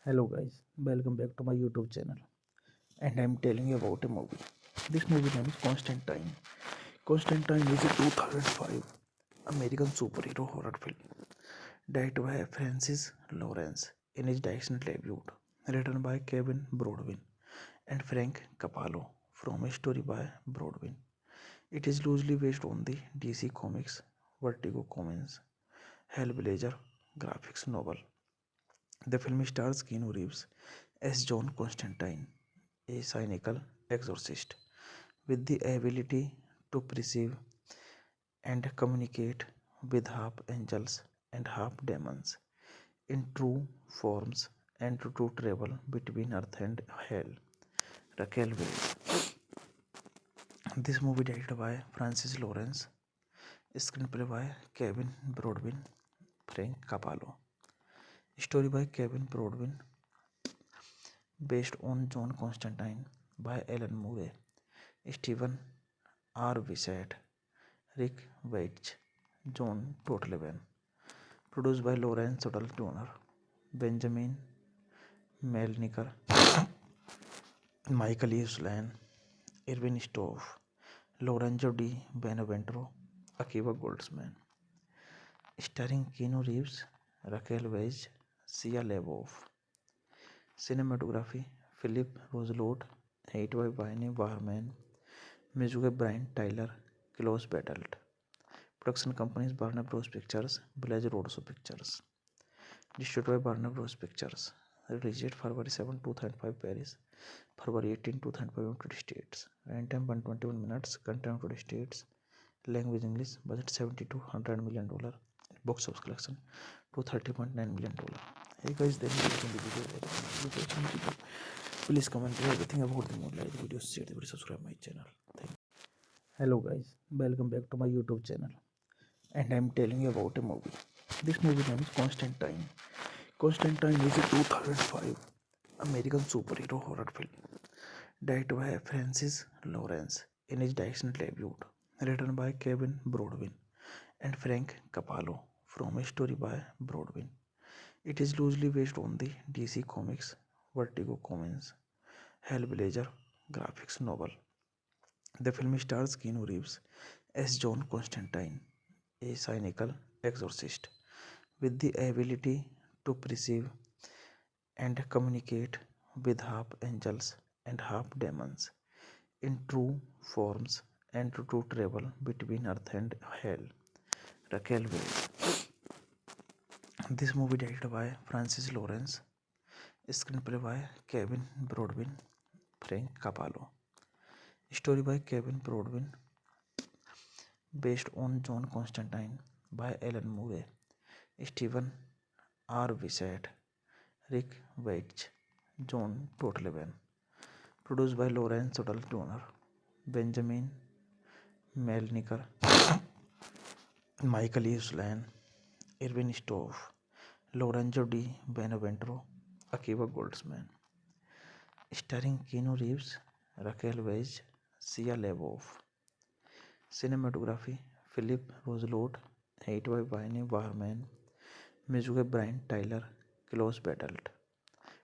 Hello guys, welcome back to my YouTube channel and I'm telling you about a movie. This movie name is Constantine. Constantine is a 2005 American superhero horror film directed by Francis Lawrence in his directional debut, written by Kevin Broadwin and Frank Capallo from a story by Broadwin. It is loosely based on the DC Comics Vertigo Comics Hellblazer graphics novel. The film stars Keanu Reeves as John Constantine, a cynical exorcist with the ability to perceive and communicate with half angels and half demons in true forms and to travel between earth and hell. Raquel Welch. This movie directed by Francis Lawrence, screenplay by Kevin Broadwin, Frank Capallo, story by Kevin Broadwin, based on John Constantine by Alan Moore, Stephen R. Bissett, Rick Veitch, John Totleben, produced by Lawrence Tuttle Donner, Benjamin Melniker, Michael E. Slan, Irvin Stoff, Lorenzo Di Beneventro, Akiva Goldsman, starring Keanu Reeves, Raquel Welch, Sia LaBeouf. Cinematography Philip Roselot, edited by Wayne Barman, music by Brian Tyler, Klaus Badelt. Production companies Warner Bros. Pictures, Blaze Roadshow Pictures. Distributed by Warner Bros. Pictures. Released February 7, 2005 Paris, February 18, 2005 United States. Runtime 121 minutes, content United States. Language English, budget $70 to $100 million. Box office collection to $30.9 million. Hey guys, then you watching the video. Please comment everything about the movie. Like the video, share the video, subscribe my channel. Thank you. Hello guys, welcome back to my YouTube channel and I'm telling you about a movie. This movie name is Constantine. Constantine is a 2005 American superhero horror film directed by Francis Lawrence in his directional debut, written by Kevin Broadwin and Frank Capallo from a story by Broadwin. It is loosely based on the DC Comics Vertigo Comics Hellblazer graphics novel. The film stars Keanu Reeves as John Constantine, a cynical exorcist with the ability to perceive and communicate with half angels and half demons in true forms and to travel between earth and hell. Raquel Welch. This movie directed by Francis Lawrence, screenplay by Kevin Broadbent, Frank Capallo, story by Kevin Broadbent, based on John Constantine by Alan Moore, Stephen R. Wishart, Rick Veitch, John Totleben, produced by Lawrence Suttle Donner, Benjamin Melniker, Michael E. Slan, Irvin Stoff, Lorenzo Di Beneventro, Akiva Goldsman, starring Keanu Reeves, Raquel Welch, Sia LaBeouf. Cinematography Philip Roselot, edited by Wayne Warman, music by Brian Tyler, Klaus Badelt.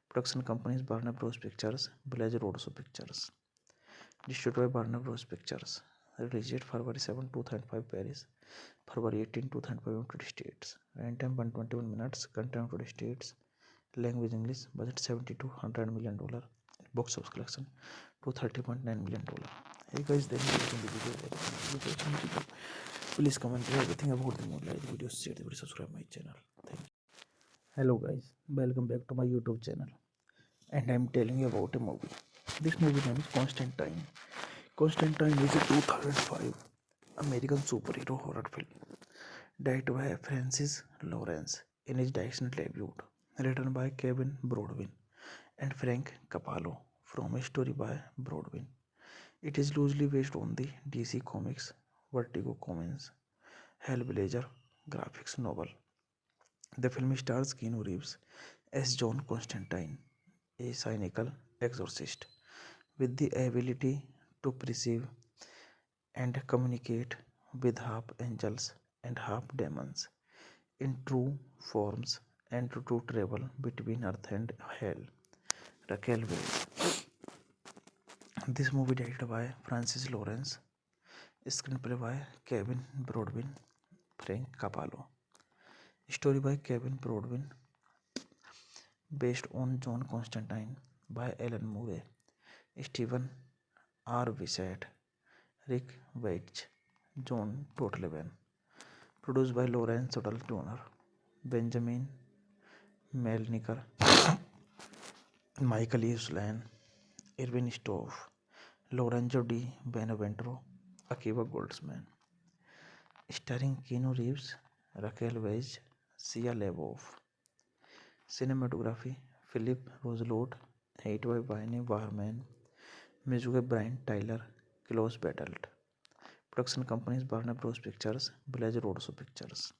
Production companies Warner Bros. Pictures, Village Roadshow Pictures. Distributed by Warner Bros. Pictures. Released February 7, 2005 Paris, February 18, 2005 United States. Runtime 121 minutes, content United States. Language English, budget $70 to $100 million. Box office collection $230.9 million. Hey guys, then you watching the video. Please comment everything about the movie, like the video, share the video, subscribe my channel. Thank you. Hello guys, welcome back to my YouTube channel. And I'm telling you about a movie. This movie name is Constantine. Constantine is a 2005 American superhero horror film directed by Francis Lawrence in his directional debut, written by Kevin Broadbent and Frank Capallo, from a story by Broadbent. It is loosely based on the DC Comics Vertigo Comics Hellblazer graphics novel. The film stars Keanu Reeves as John Constantine, a cynical exorcist with the ability to perceive and communicate with half angels and half demons in true forms and to travel between earth and hell. Raquel Welch. This movie directed by Francis Lawrence, screenplay by Kevin Broadbent, Frank Capallo, story by Kevin Broadbent, based on John Constantine by Alan Moore, Stephen R. Wishart, Rick Veitch, John Totleben, produced by Lawrence Suttle Donner, Benjamin Melniker, Michael E. Slan, Irvin Stoff, Lorenzo Di Beneventro, Akiva Goldsman, starring Keanu Reeves, Raquel Welch, Sia LaBeouf. Cinematography Philip Roselot, edited by Wayne Warman, music by Brian Tyler, Klaus Badelt. Production companies Warner Bros. Pictures, Village Roadshow Pictures.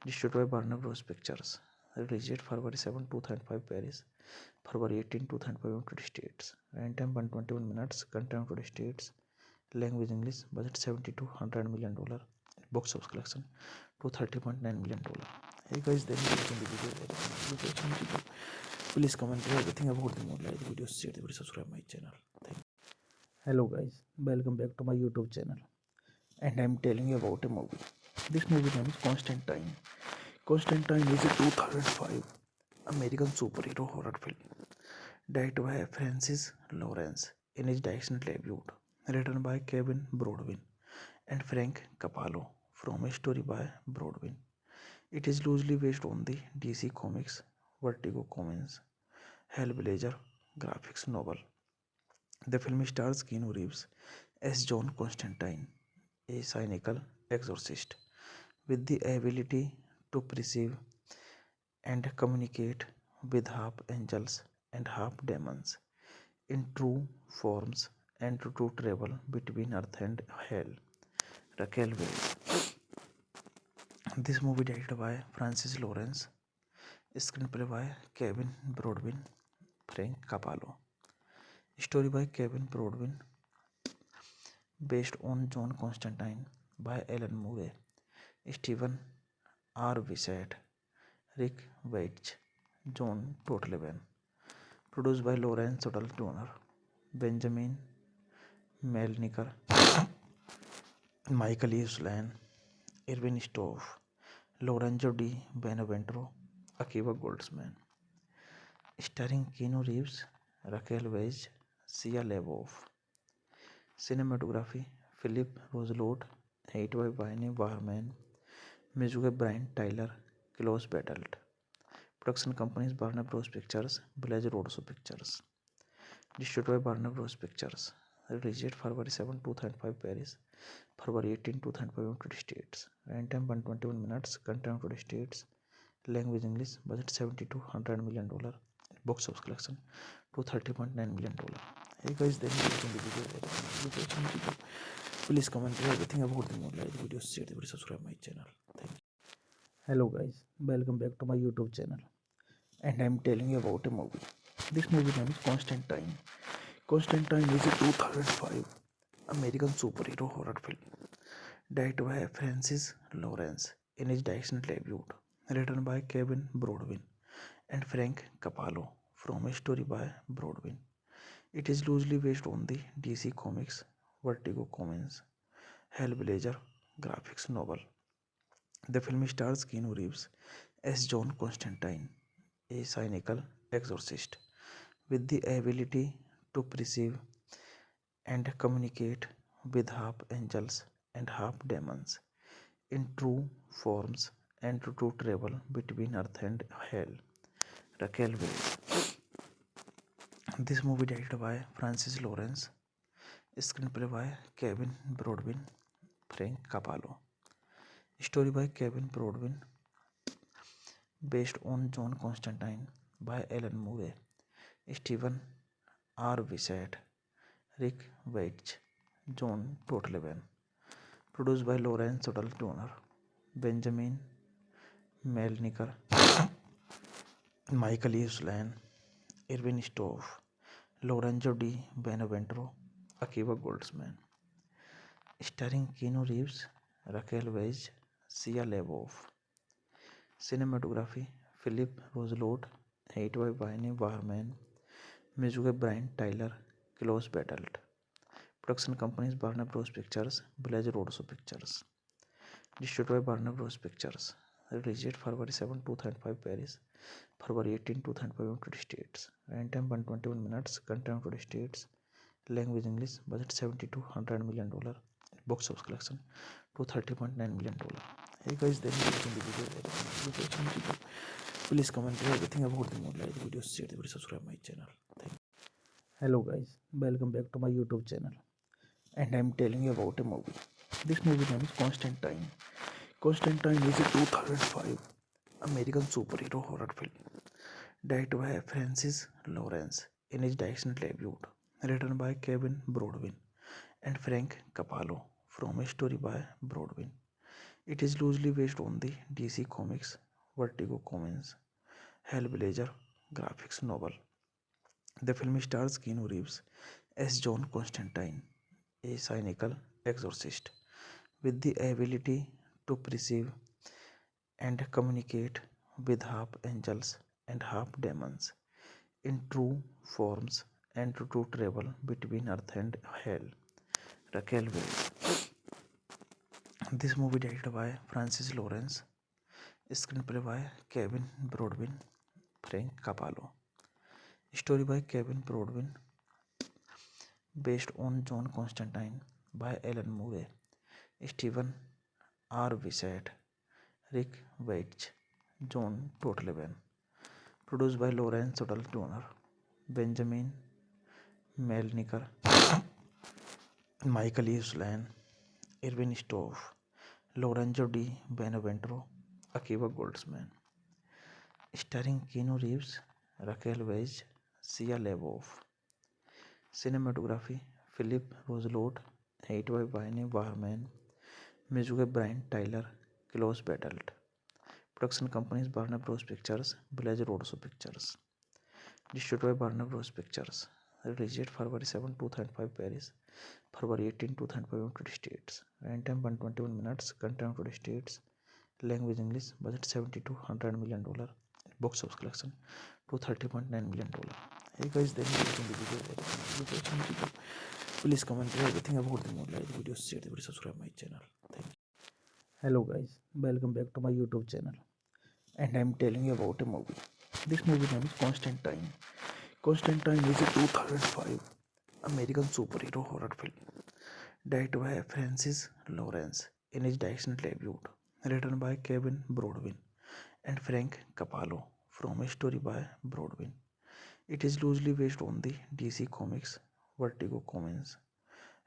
Distributed by Warner Bros. Pictures. Released February 7, 2005 Paris, February 18, 2005 United States. Runtime 121 minutes, content United States. Language English, budget $70 to $100 million. Box office collection $230.9 million. Hey guys, then you watching the video. Please comment everything about the movie, like the video, share the video, subscribe my channel. Thank you. Hello guys, welcome back to my YouTube channel. And I'm telling you about a movie. This movie name is Constantine. Constantine is a 2005 American superhero horror film directed by Francis Lawrence in his directional debut, written by Kevin Broadbent and Frank Capallo, from a story by Broadbent. It is loosely based on the DC Comics Vertigo Comics Hellblazer graphics novel. The film stars Keanu Reeves as John Constantine, a cynical exorcist with the ability to perceive and communicate with half angels and half demons in true forms and to travel between earth and hell. Raquel Welch. This movie directed by Francis Lawrence, screenplay by Kevin Broadbent, Frank Capallo, story by Kevin Broadbent, based on John Constantine by Alan Moore, Stephen R. Wishart, Rick Veitch, John Totleben, produced by Lawrence Suttle Donner, Benjamin Melniker, Michael E. Slan, Irvin Stoff, Lorenzo Di Beneventro, Akiva Goldsman, starring Keanu Reeves, Raquel Welch, Sia Labov. Cinematography Philip Roselot, edited by Wayne Warman, music by Brian Tyler, Klaus Badelt. Production companies Warner Bros. Pictures, Blaze Roadshow Pictures. Distributed by Warner Bros. Pictures. Released February 7, 2005 Paris, February 18, 2005 United States. Runtime 121 minutes. Content United States. Language English. Budget $70 to $100 million. Box office collection $230.9 million. Hey guys, then you watching the video. Please comment everything about the movie. Like the video, share the video, subscribe my channel. Thank you. Hello guys, welcome back to my YouTube channel. And I'm telling you about a movie. This movie name is Constantine. Constantine is a 2005 American superhero horror film directed by Francis Lawrence in his direction debut, written by Kevin Brodwin and Frank Capallo from a story by Brodwin. It is loosely based on the DC Comics Vertigo Comics Hellblazer graphics novel. The film stars Keanu Reeves as John Constantine, a cynical exorcist with the ability to perceive and communicate with half angels and half demons in true forms and to travel between earth and hell. Raquel Welch. This movie directed by Francis Lawrence, screenplay by Kevin Brodwin, Frank Capallo, story by Kevin Brodwin, based on John Constantine by Alan Moore, Stephen R. Bissett, Rick Veitch, John Totleben, produced by Lawrence Tuttle Donner, Benjamin Melniker, Michael E. Slan, Irvin Stoff, Lorenzo Di Beneventro, Akiva Goldsman. Starring Keanu Reeves, Raquel Welch, Sia Labov. Cinematography Philip Roselot, edited by Wayne Warman, music by Brian Tyler, Klaus Badelt. Production companies Warner Bros. Pictures, Blaze Roadshow Pictures. Distributed by Warner Bros. Pictures. Released February 7, 2005 Paris, February 18, 2005 United States. Runtime 121 minutes. Content United States. Language English. Budget $70 to $100 million. Box office collection $230.9 million. Hey guys, then you watching the video. Please comment everything about the movie. Like the video, share the video, subscribe my channel. Thank you. Hello guys, welcome back to my YouTube channel. And I'm telling you about a movie. This movie name is Constantine. Constantine is a 2005 American superhero horror film directed by Francis Lawrence in his direction debut, written by Kevin Brodwin and Frank Capallo from a story by Brodwin. It is loosely based on the DC Comics Vertigo Comics Hellblazer graphics novel. The film stars Keanu Reeves as John Constantine, a cynical exorcist with the ability to perceive and communicate with half angels and half demons in true forms and to travel between earth and hell. Raquel Welch. This movie directed by Francis Lawrence, screenplay by Kevin Brodwin, Frank Capallo, story by Kevin Brodwin, based on John Constantine by Alan Moore, Stephen R. Bissett, Rick Veitch, John Totleben, produced by Lawrence Tuttle Donner, Benjamin Melniker, Michael E. Slan, Irvin Stoff, Lorenzo Di Beneventro, Akiva Goldsman. Starring Keanu Reeves, Raquel Welch, Sia Labov. Cinematography Philip Roselot, edited by Wayne Warman, music by Brian Tyler, Klaus Badelt. Production companies Warner Bros. Pictures, Blaze Roadshow Pictures. Distributed by Warner Bros. Pictures. Released February 7, 2005 Paris, February 18, 2005 United States. Runtime 121 minutes. Content United States. Language English. Budget $70 to $100 million. Box office collection $230.9 million. Hey guys, then you watching the video. Please comment everything about the movie. Like the video, share the video, subscribe my channel. Thank you. Hello guys, welcome back to my YouTube channel. And I'm telling you about a movie. This movie name is Constantine. Constantine is a 2005 American superhero horror film directed by Francis Lawrence in his directional debut, written by Kevin Brodwin and Frank Capallo, from a story by Brodwin. It is loosely based on the DC Comics Vertigo Comics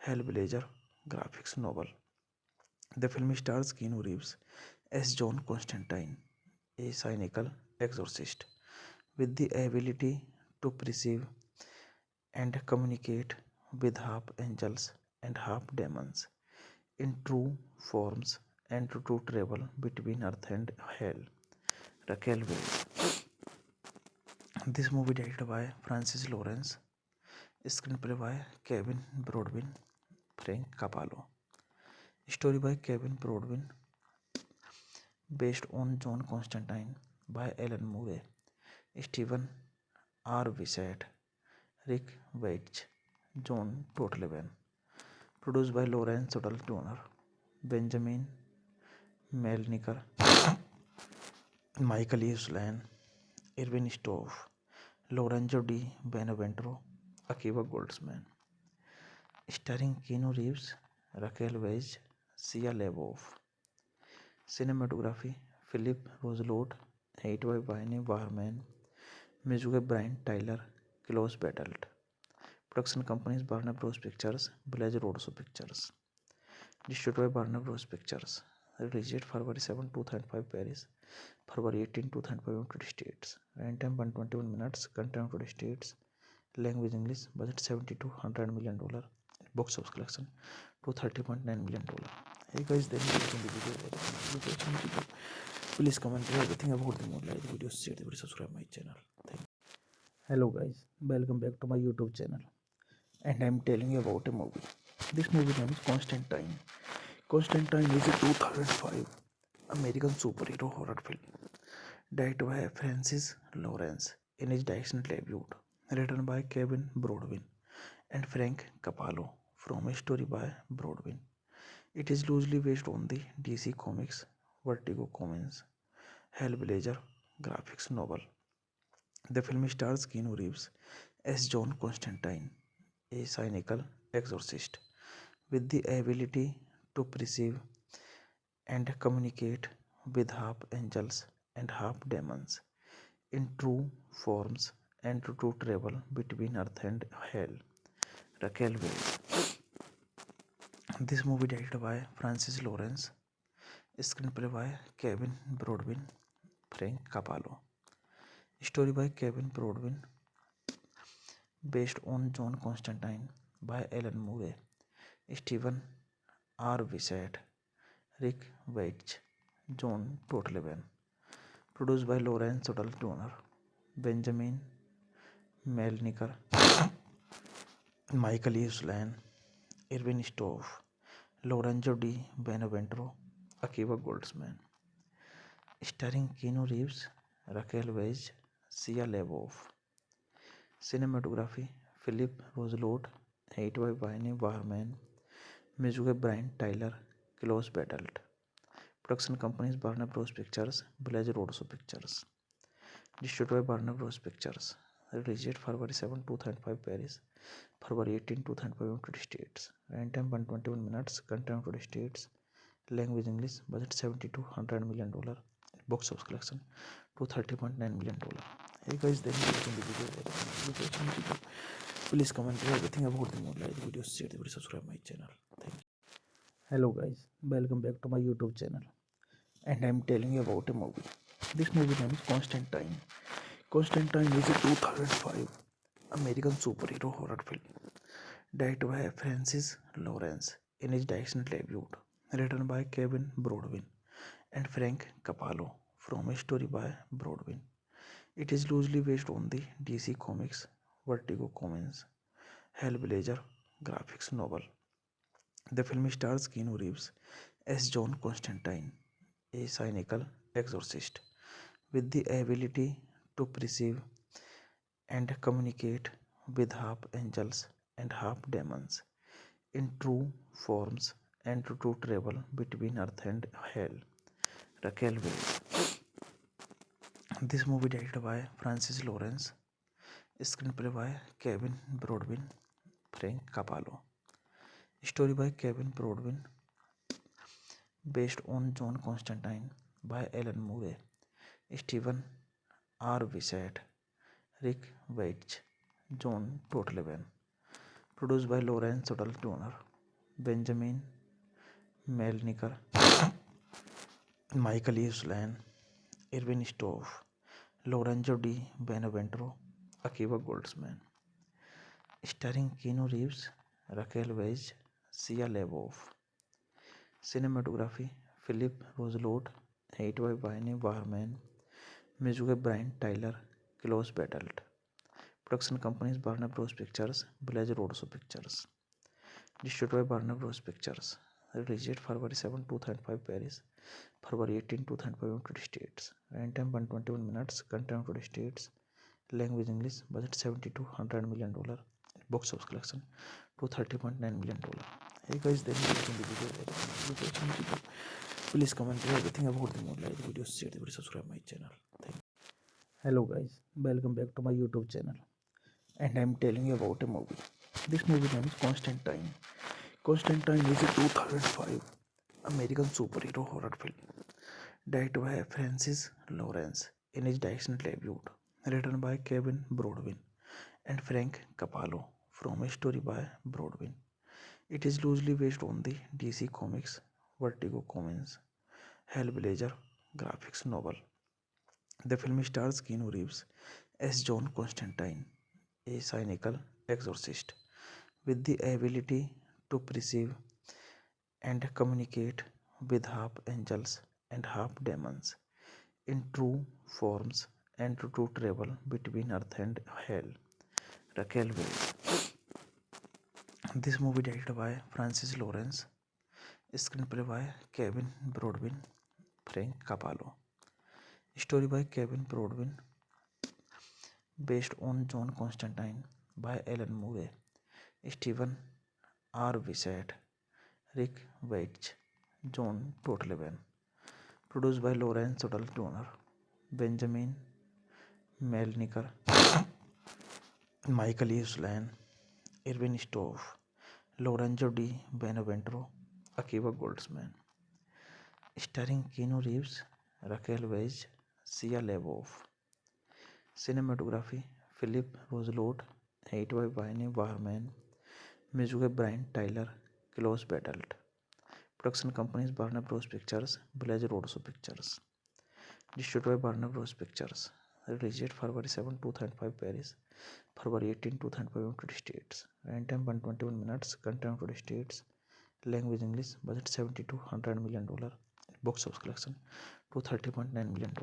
Hellblazer graphics novel. The film stars Keanu Reeves as John Constantine, a cynical exorcist with the ability to perceive and communicate with half angels and half demons in true forms and to travel between earth and hell. Raquel Welch. This movie directed by Francis Lawrence, screenplay by Kevin Brodwin, Frank Capallo, story by Kevin Brodwin, based on John Constantine by Alan Moore, Stephen R. Wissett, Rick Veitch, John Totleben, produced by Lawrence Sudal Donner, Benjamin Melniker, Michael E. Slan, Irvin Stoff, Lorenzo Di Beneventro, Akiva Goldsman, starring Keanu Reeves, Raquel Welch, Sia LaBeouf. Cinematography Philip Roselot, edited by Wayne Warman, music by Brian Tyler, Klaus Badelt. Production companies Warner Bros. Pictures, Village Roadshow Pictures. Distributed by Warner Bros. Pictures. Released February 7, 2005 Paris, February 18, 2005 United States. Runtime 121 minutes, content United States. Language English, budget $70 to $100 million. Box office collection $230.9 million. Hey guys, then you watching the video. Please comment everything about the movie. Like the video, share the video, subscribe my channel. Thank you. Hello guys, welcome back to my YouTube channel. And I'm telling you about a movie. This movie name is Constantine. Constantine is a 2005 American superhero horror film directed by Francis Lawrence in his directional debut, written by Kevin Brodwin and Frank Capallo, from a story by Brodwin. It is loosely based on the DC Comics Vertigo Comics Hellblazer graphics novel. The film stars Keanu Reeves as John Constantine, a cynical exorcist with the ability to perceive and communicate with half angels and half demons in true forms and to travel between earth and hell. Raquel Welch. This movie directed by Francis Lawrence, screenplay by Kevin Brodwin, Frank Capallo, story by Kevin Brodwin, based on John Constantine by Alan Moore, Stephen R. Wissett, Rick Veitch, John Totleben, produced by Lawrence Sudal Donner, Benjamin Melniker, Michael E. Slan, Irvin Stoff, Lorenzo Di Beneventro, Akiva Goldsman, starring Keanu Reeves, Raquel Welch, Sia LaBeouf. Cinematography Philip Roselot, edited by Wayne Warman, music by Brian Tyler, Klaus Badelt. Production companies Warner Bros. Pictures, Village Roadshow Pictures. Distributed by Warner Bros. Pictures. Released February 7, 2005 Paris, February 18, 2005 United States. Runtime 121 minutes, content United States. Language English, budget $70 to $100 million. Box office collection $230.9 million. Hey guys, then you watching the video. Please comment everything about the movie. Like the video, share the video, subscribe my channel. Thank you. Hello guys, welcome back to my YouTube channel. And I'm telling you about a movie. This movie name is Constantine. Constantine is a 2005 American superhero horror film directed by Francis Lawrence in his directional debut, written by Kevin Brodwin and Frank Capallo, from a story by Brodwin. It is loosely based on the DC Comics Vertigo Comics Hellblazer graphics novel. The film stars Keanu Reeves as John Constantine, a cynical exorcist with the ability to perceive and communicate with half angels and half demons in true forms and to travel between earth and hell. Raquel Welch. This movie directed by Francis Lawrence, screenplay by Kevin Brodwin, Frank Capallo. Story by Kevin Brodwin, based on John Constantine by Alan Moore, Stephen R. Wissett, Rick Veitch, John Totleben. Produced by Lawrence Suttle Donner, Benjamin Melniker, Michael E. Slan, Irvin Stoff, Lorenzo Di Beneventro, Akiva Goldsman. Starring Keanu Reeves, Raquel Weisz, Shia LaBeouf. Cinematography Philip Roselot, Hate by Wayne Barman, music by Brian Tyler, Klaus Badelt. Production companies Warner Bros. Pictures, Blaze Roadshow Pictures. Distributed by Warner Bros. Pictures. Released February 7, 2005 Paris, February 18, 2005 United States. Runtime 121 minutes, content United States. Language English, budget $70 to $100 million. Box office collection $230.9 million. Hey guys, then you watching the video. Please comment everything about the movie. Like the video, share the video, subscribe my channel. Thank you. Hello guys, welcome back to my YouTube channel. And I'm telling you about a movie. This movie name is Constantine. Constantine is a 2005 American superhero horror film directed by Francis Lawrence in his directional debut, written by Kevin Brodwin and Frank Capallo, from a story by Brodwin. It is loosely based on the DC Comics Vertigo Comics Hellblazer graphics novel. The film stars Keanu Reeves as John Constantine, a cynical exorcist with the ability to perceive and communicate with half angels and half demons in true forms, and to travel between earth and hell. Raquel Weisz. This movie directed by Francis Lawrence, screenplay by Kevin Brodwin, Frank Capallo. Story by Kevin Brodwin, based on John Constantine by Alan Moore, Stephen R. Wissett, Rick Veitch, John Totleben. Produced by Lawrence Suttle Donner, Benjamin Melniker, Michael E. Slan, Irvin Stoff, Lorenzo Di Beneventro, Akiva Goldsman. Starring Keanu Reeves, Raquel Weisz, Shia LaBeouf. Cinematography Philip Roselot, Hate by Wayne Barman, music by Brian Tyler, Klaus Badelt. Production companies Warner Bros. Pictures, Blaze Roadshow Pictures. Distributed by Warner Bros. Pictures. Released February 7, 2005 Paris, February 18, 2005 United States. Runtime 121 minutes, content United States. Language English, budget $70 to $100 million. Box office collection $230.9 million.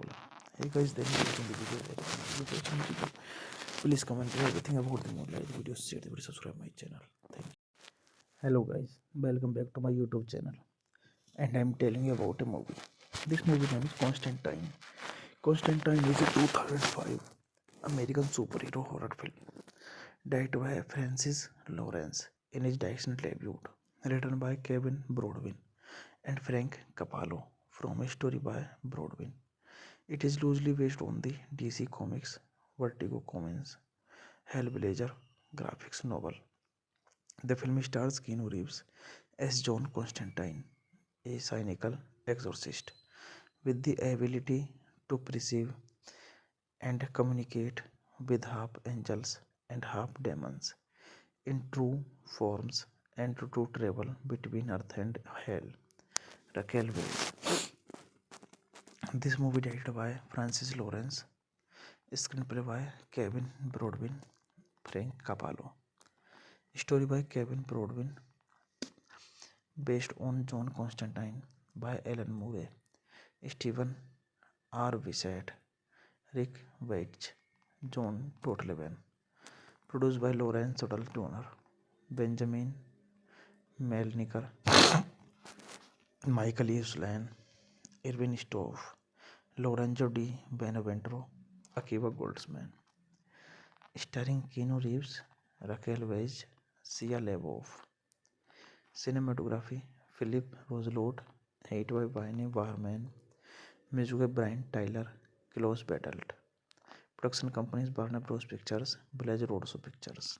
Hey guys, then you watching the video. Please comment everything about the movie. Like the video, share the video, subscribe my channel. Thank you. Hello guys, welcome back to my YouTube channel. And I'm telling you about a movie. This movie name is Constantine. Constantine is a 2005 American superhero horror film directed by Francis Lawrence in his directional debut, written by Kevin Brodwin and Frank Capallo, from a story by Brodwin. It is loosely based on the DC Comics Vertigo Comics Hellblazer graphics novel. The film stars Keanu Reeves as John Constantine, a cynical exorcist with the ability to perceive and communicate with half angels and half demons in true forms, and to travel between earth and hell. Raquel Weisz. This movie directed by Francis Lawrence, screenplay by Kevin Brodwin, Frank Capallo. Story by Kevin Brodwin, based on John Constantine by Alan Moore, Stephen R. Wissett, Rick Veitch, John Totleben. Produced by Lawrence Suttle Donner, Benjamin Melniker, Michael E. Slan, Irvin Stoff, Lorenzo Di Beneventro, Akiva Goldsman. Starring Keanu Reeves, Raquel Weisz, Shia LaBeouf. Cinematography Philip Roselot, Hate by Wayne Barman, music by Brian Tyler, Klaus Badelt. Production companies Warner Bros. Pictures, Blaze Roadshow Pictures.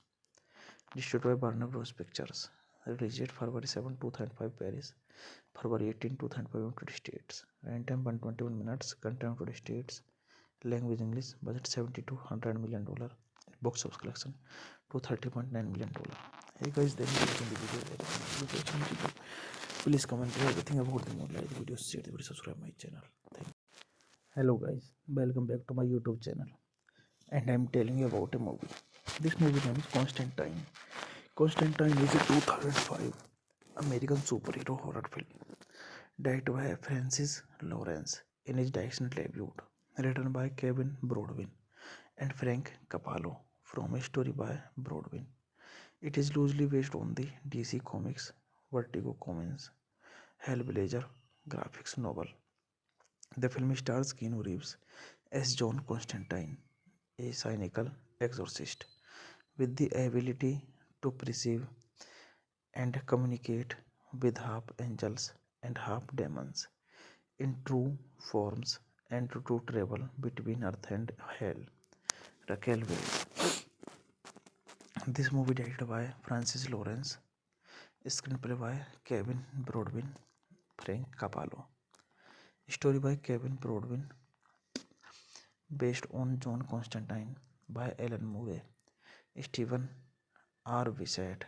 distributed by Warner Bros. Pictures. Released February 7, 2005, Paris. February 18, 2005, United States. Runtime 121 minutes. Content United States. Language English. Budget $70 to $100 million. Box office collection $230.9 million. Hey guys, then you watching the video. Please comment everything about the movie. Like the video, share the video, subscribe my channel. Thank you. Hello guys, welcome back to my YouTube channel. And I'm telling you about a movie. This movie name is Constantine. Constantine is a 2005 American superhero horror film directed by Francis Lawrence in his directional debut, written by Kevin Brodwin and Frank Capallo from a story by Brodwin. It is loosely based on the DC Comics Vertigo Comics Hellblazer graphics novel. The film stars Keanu Reeves as John Constantine, a cynical exorcist with the ability to perceive and communicate with half angels and half demons in true forms and to travel between earth and hell. Raquel Welch. This movie directed by Francis Lawrence, screenplay by Kevin Brodwin, Frank Capallo, story by Kevin Brodwin, based on John Constantine by Alan Moore, Stephen R. Wishart,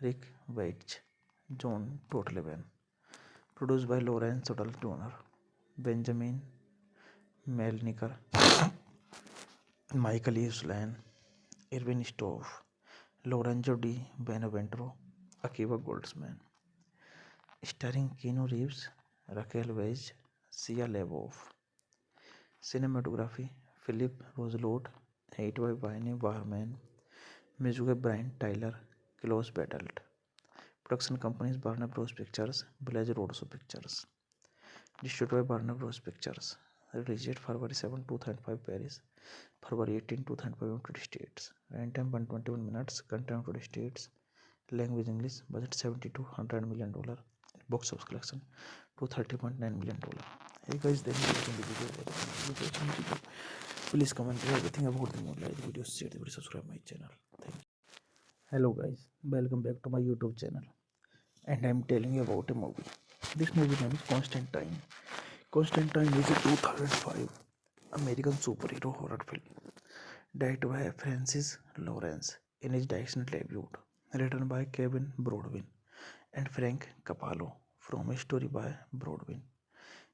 Rick Veitch, John Totleben, produced by Lawrence Tuttle Turner, Benjamin Melniker, Michael E. Slan, Irvin Stoff, Lorenzo Di Beneventro, Akiva Goldsman, starring Keanu Reeves, Raquel Welch, Shia LaBeouf. Cinematography Philip Roselot, edited by Wayne Barman, music by Brian Tyler, Klaus Badelt. Production companies Warner Bros. Pictures, Blaze Roadshow Pictures. Distributed by Warner Bros. Pictures. Released February 7, 2005, Paris. February 18, 2005, United States. Runtime 121 minutes. Content United States. Language English. Budget $70 to $100 million. Box office collection $230.9 million. Hey guys, then you watching the video. Please comment everything about the movie. Like the video, share the video, subscribe my channel. Thank you. Hello guys, welcome back to my YouTube channel. And I'm telling you about a movie. This movie name is Constantine. Constantine is a 2005 American superhero horror film directed by Francis Lawrence in his directional debut, written by Kevin Brodwin and Frank Capallo from a story by Brodwin.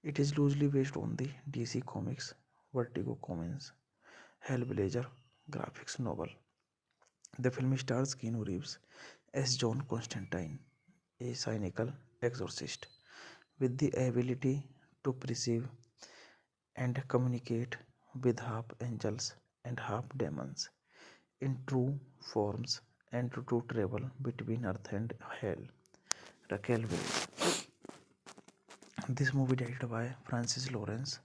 It is loosely based on the DC Comics Vertigo Comics Hellblazer graphics novel. The film stars Keanu Reeves as John Constantine, a cynical exorcist with the ability to perceive and communicate with half angels and half demons in true forms and to travel between earth and hell. Raquel Welch. This movie directed by Francis Lawrence,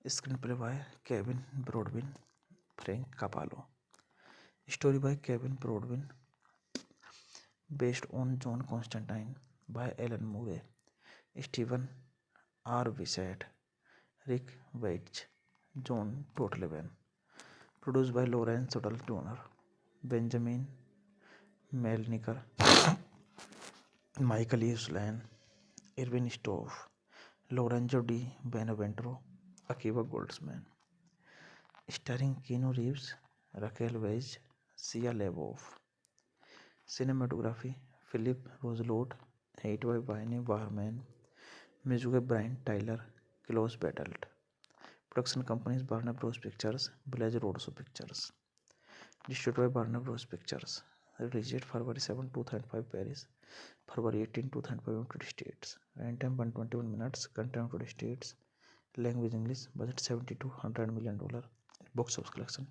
screenplay by Kevin Brodwin, Frank Capallo, story by Kevin Brodwin, based on John Constantine by Alan Moore, Stephen R. Wishart, Rick Veitch, John Totleben, produced by Lawrence Tuttle Turner, Benjamin Melniker, Michael E. Slan, Irvin Stoff, Lorenzo Di Beneventro, Akiva Goldsman, starring Keanu Reeves, Raquel Welch, Shia LaBeouf. Cinematography Philip Roselot, edited by Wayne Barman, music by Brian Tyler, Klaus Badelt. Production companies Warner Bros. Pictures, Blaze Roadshow Pictures. Distributed by Warner Bros. Pictures. Released February 7, 2005, Paris. February 18, 2005, United States. Runtime 121 minutes. Content United States. Language English. Budget $70 to $100 million. Box office collection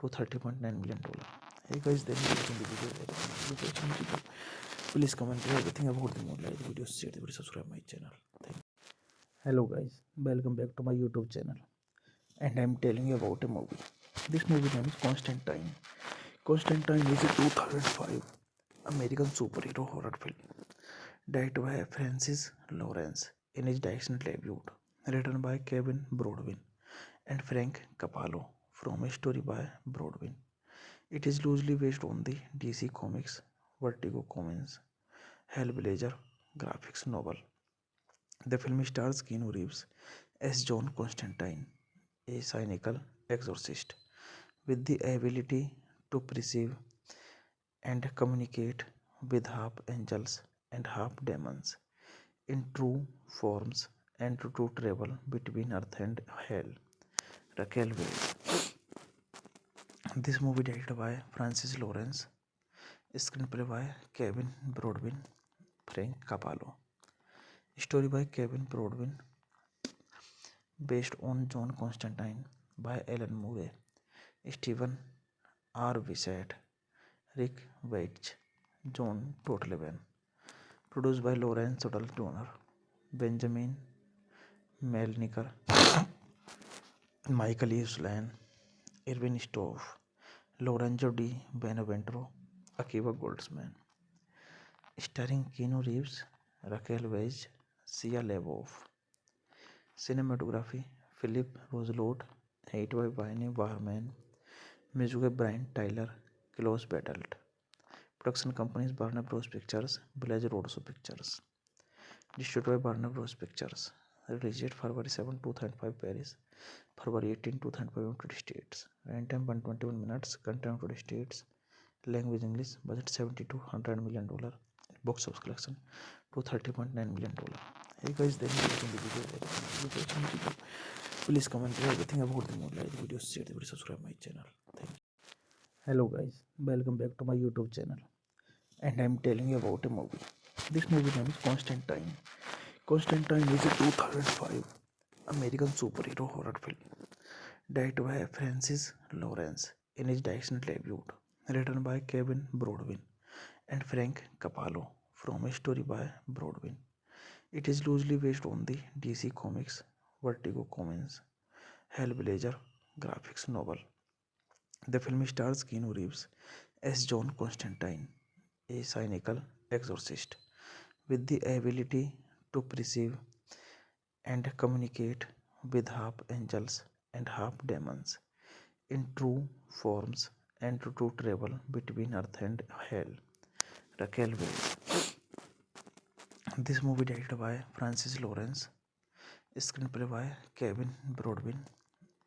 $230.9 million. Hey guys, then you watching the video. Please comment everything about the movie. Like the video, share the video, subscribe my channel. Thank you. Hello guys, welcome back to my YouTube channel. And I'm telling you about a movie. This movie name is Constantine. Constantine is a 2005 American superhero horror film directed by Francis Lawrence in his directional debut, written by Kevin Brodwin and Frank Capallo from a story by Brodwin. It is loosely based on the DC Comics Vertigo Comics Hellblazer graphics novel. The film stars Keanu Reeves as John Constantine, a cynical exorcist with the ability to perceive and communicate with half angels and half demons in true forms and to travel between earth and hell. Raquel Welch. This movie directed by Francis Lawrence, screenplay by Kevin Broadbent, Frank Capallo, story by Kevin Broadbent, based on John Constantine by Alan Moore, Stephen R. Wishart, Rick Veitch, John Totleben, produced by Lawrence Tuttle Donner, Benjamin Melniker, Michael E. Slan, Irvin Stoff, Lorenzo Di Beneventro, Akiva Goldsman, starring Keanu Reeves, Raquel Welch, Sia LaBeouf. Cinematography Philip Roselot, edited by Wayne Warman, music by Brian Tyler, Klaus Badelt. Production companies Warner Bros. Pictures, Village Roadshow Pictures. Distributed by Warner Bros. Pictures. Released February 7, 2005 Paris, February 18, 2005 United States. Runtime 121 minutes, content United States. Language English, budget $70 to $100 million. Box office collection $230.9 million. Hey guys, then you watching the video. Please comment everything about the movie. Like the video, share the video, subscribe my channel. Thank you. Hello guys, welcome back to my YouTube channel. And I'm telling you about a movie. This movie name is Constantine. Constantine is a 2005 American superhero horror film directed by Francis Lawrence in his directional debut, written by Kevin Broadbent and Frank Capallo, from a story by Broadbent. It is loosely based on the DC Comics Vertigo Comics Hellblazer graphics novel. The film stars Keanu Reeves as John Constantine, a cynical exorcist with the ability to perceive and communicate with half angels and half demons in true forms and to travel between earth and hell. Raquel Welch. This movie directed by Francis Lawrence, screenplay by Kevin Broadbent,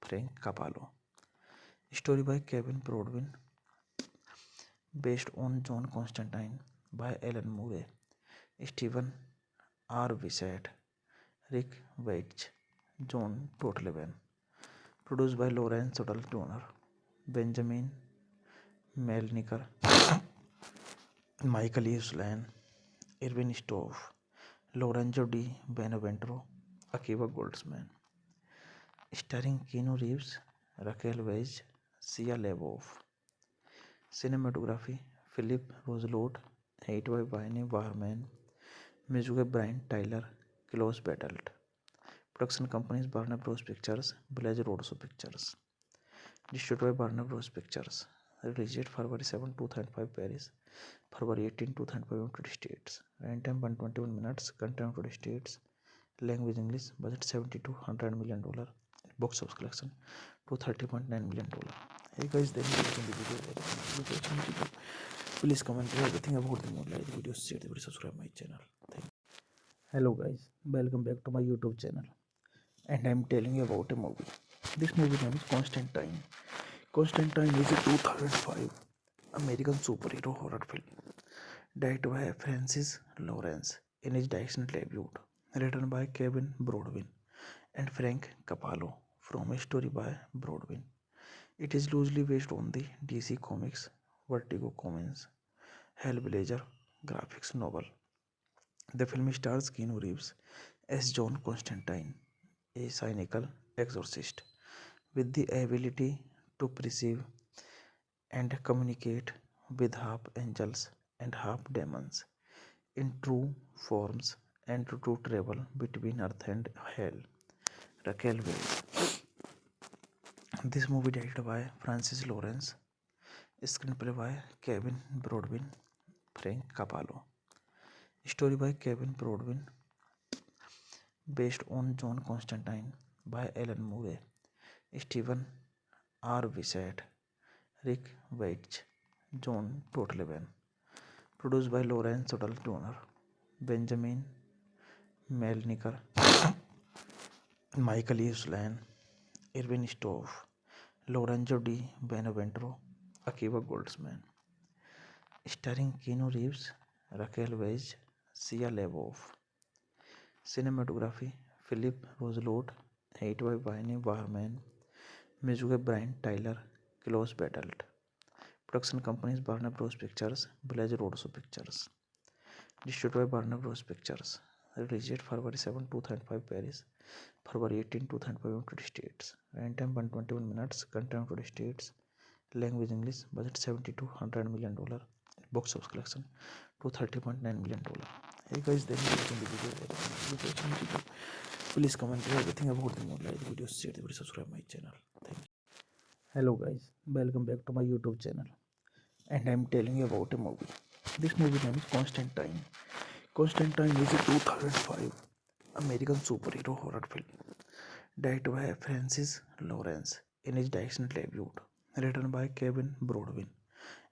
Frank Capallo, story by Kevin Broadbent, based on John Constantine by Alan Moore, Stephen R. Wishart, Rick Veitch, John Totleben, produced by Lawrence Tuttle Donner, Benjamin Melniker, Michael E. Slan, Irvin Stoff, Lorenzo Di Beneventro, Akiva Goldsman, starring Keanu Reeves, Raquel Welch, Sia LaBeouf. Cinematography Philip Roselot, edited by Wayne Warman, music by Brian Tyler, Klaus Badelt. Production companies Warner Bros. Pictures, Village Roadshow Pictures. Distributed by Warner Bros. Pictures. Released February 7, 2005 Paris, February 18, 2005 United States. Runtime 121 minutes, content United States. Language English, budget $70 to $100 million. Box office collection $230.9 million. Hey guys, then you watching the video. Please comment everything about the movie. Like the video, share the video, subscribe my channel. Thank you. Hello guys, welcome back to my YouTube channel. And I'm telling you about a movie. This movie name is Constantine. Constantine is a 2005 American superhero horror film directed by Francis Lawrence in his directional debut, written by Kevin Broadbent and Frank Capallo, from a story by Broadbent. It is loosely based on the DC Comics Vertigo Comics Hellblazer graphics novel. The film stars Keanu Reeves as John Constantine, a cynical exorcist with the ability to perceive and communicate with half angels and half demons in true forms and to travel between earth and hell. Raquel Welch. This movie directed by Francis Lawrence, screenplay by Kevin Broadbent, Frank Capallo, story by Kevin Broadbent, based on John Constantine by Alan Moore, Stephen R. Wishart, Rick Veitch, John Totleben. Produced by Lawrence Suttle Donner, Benjamin Melniker, Michael E. Slan, Irvin Stoff, Lorenzo Di Beneventro, Akiva Goldsman. Starring Keanu Reeves, Raquel Weisz, Shia LaBeouf. Cinematography Philip Roselot, Hate by Wayne Barman, music by Brian Tyler, Klaus Badelt. Production companies Warner Bros. Pictures, Blaze Roadshow Pictures. Distributed by Warner Bros. Pictures. Released February 7, 2005 Paris, February 18, 2005 United States. Runtime 121 minutes. Content United States. Language English. Budget $70 to $100 million. Box office collection $230.9 million. Hey guys, then you watching the video. Please comment everything about the movie. Like the video, share the video, subscribe my channel. Thank you. Hello guys, welcome back to my YouTube channel. And I'm telling you about a movie. This movie name is Constantine. Constantine is a 2005 American superhero horror film directed by Francis Lawrence in his directional debut, written by Kevin Brodwin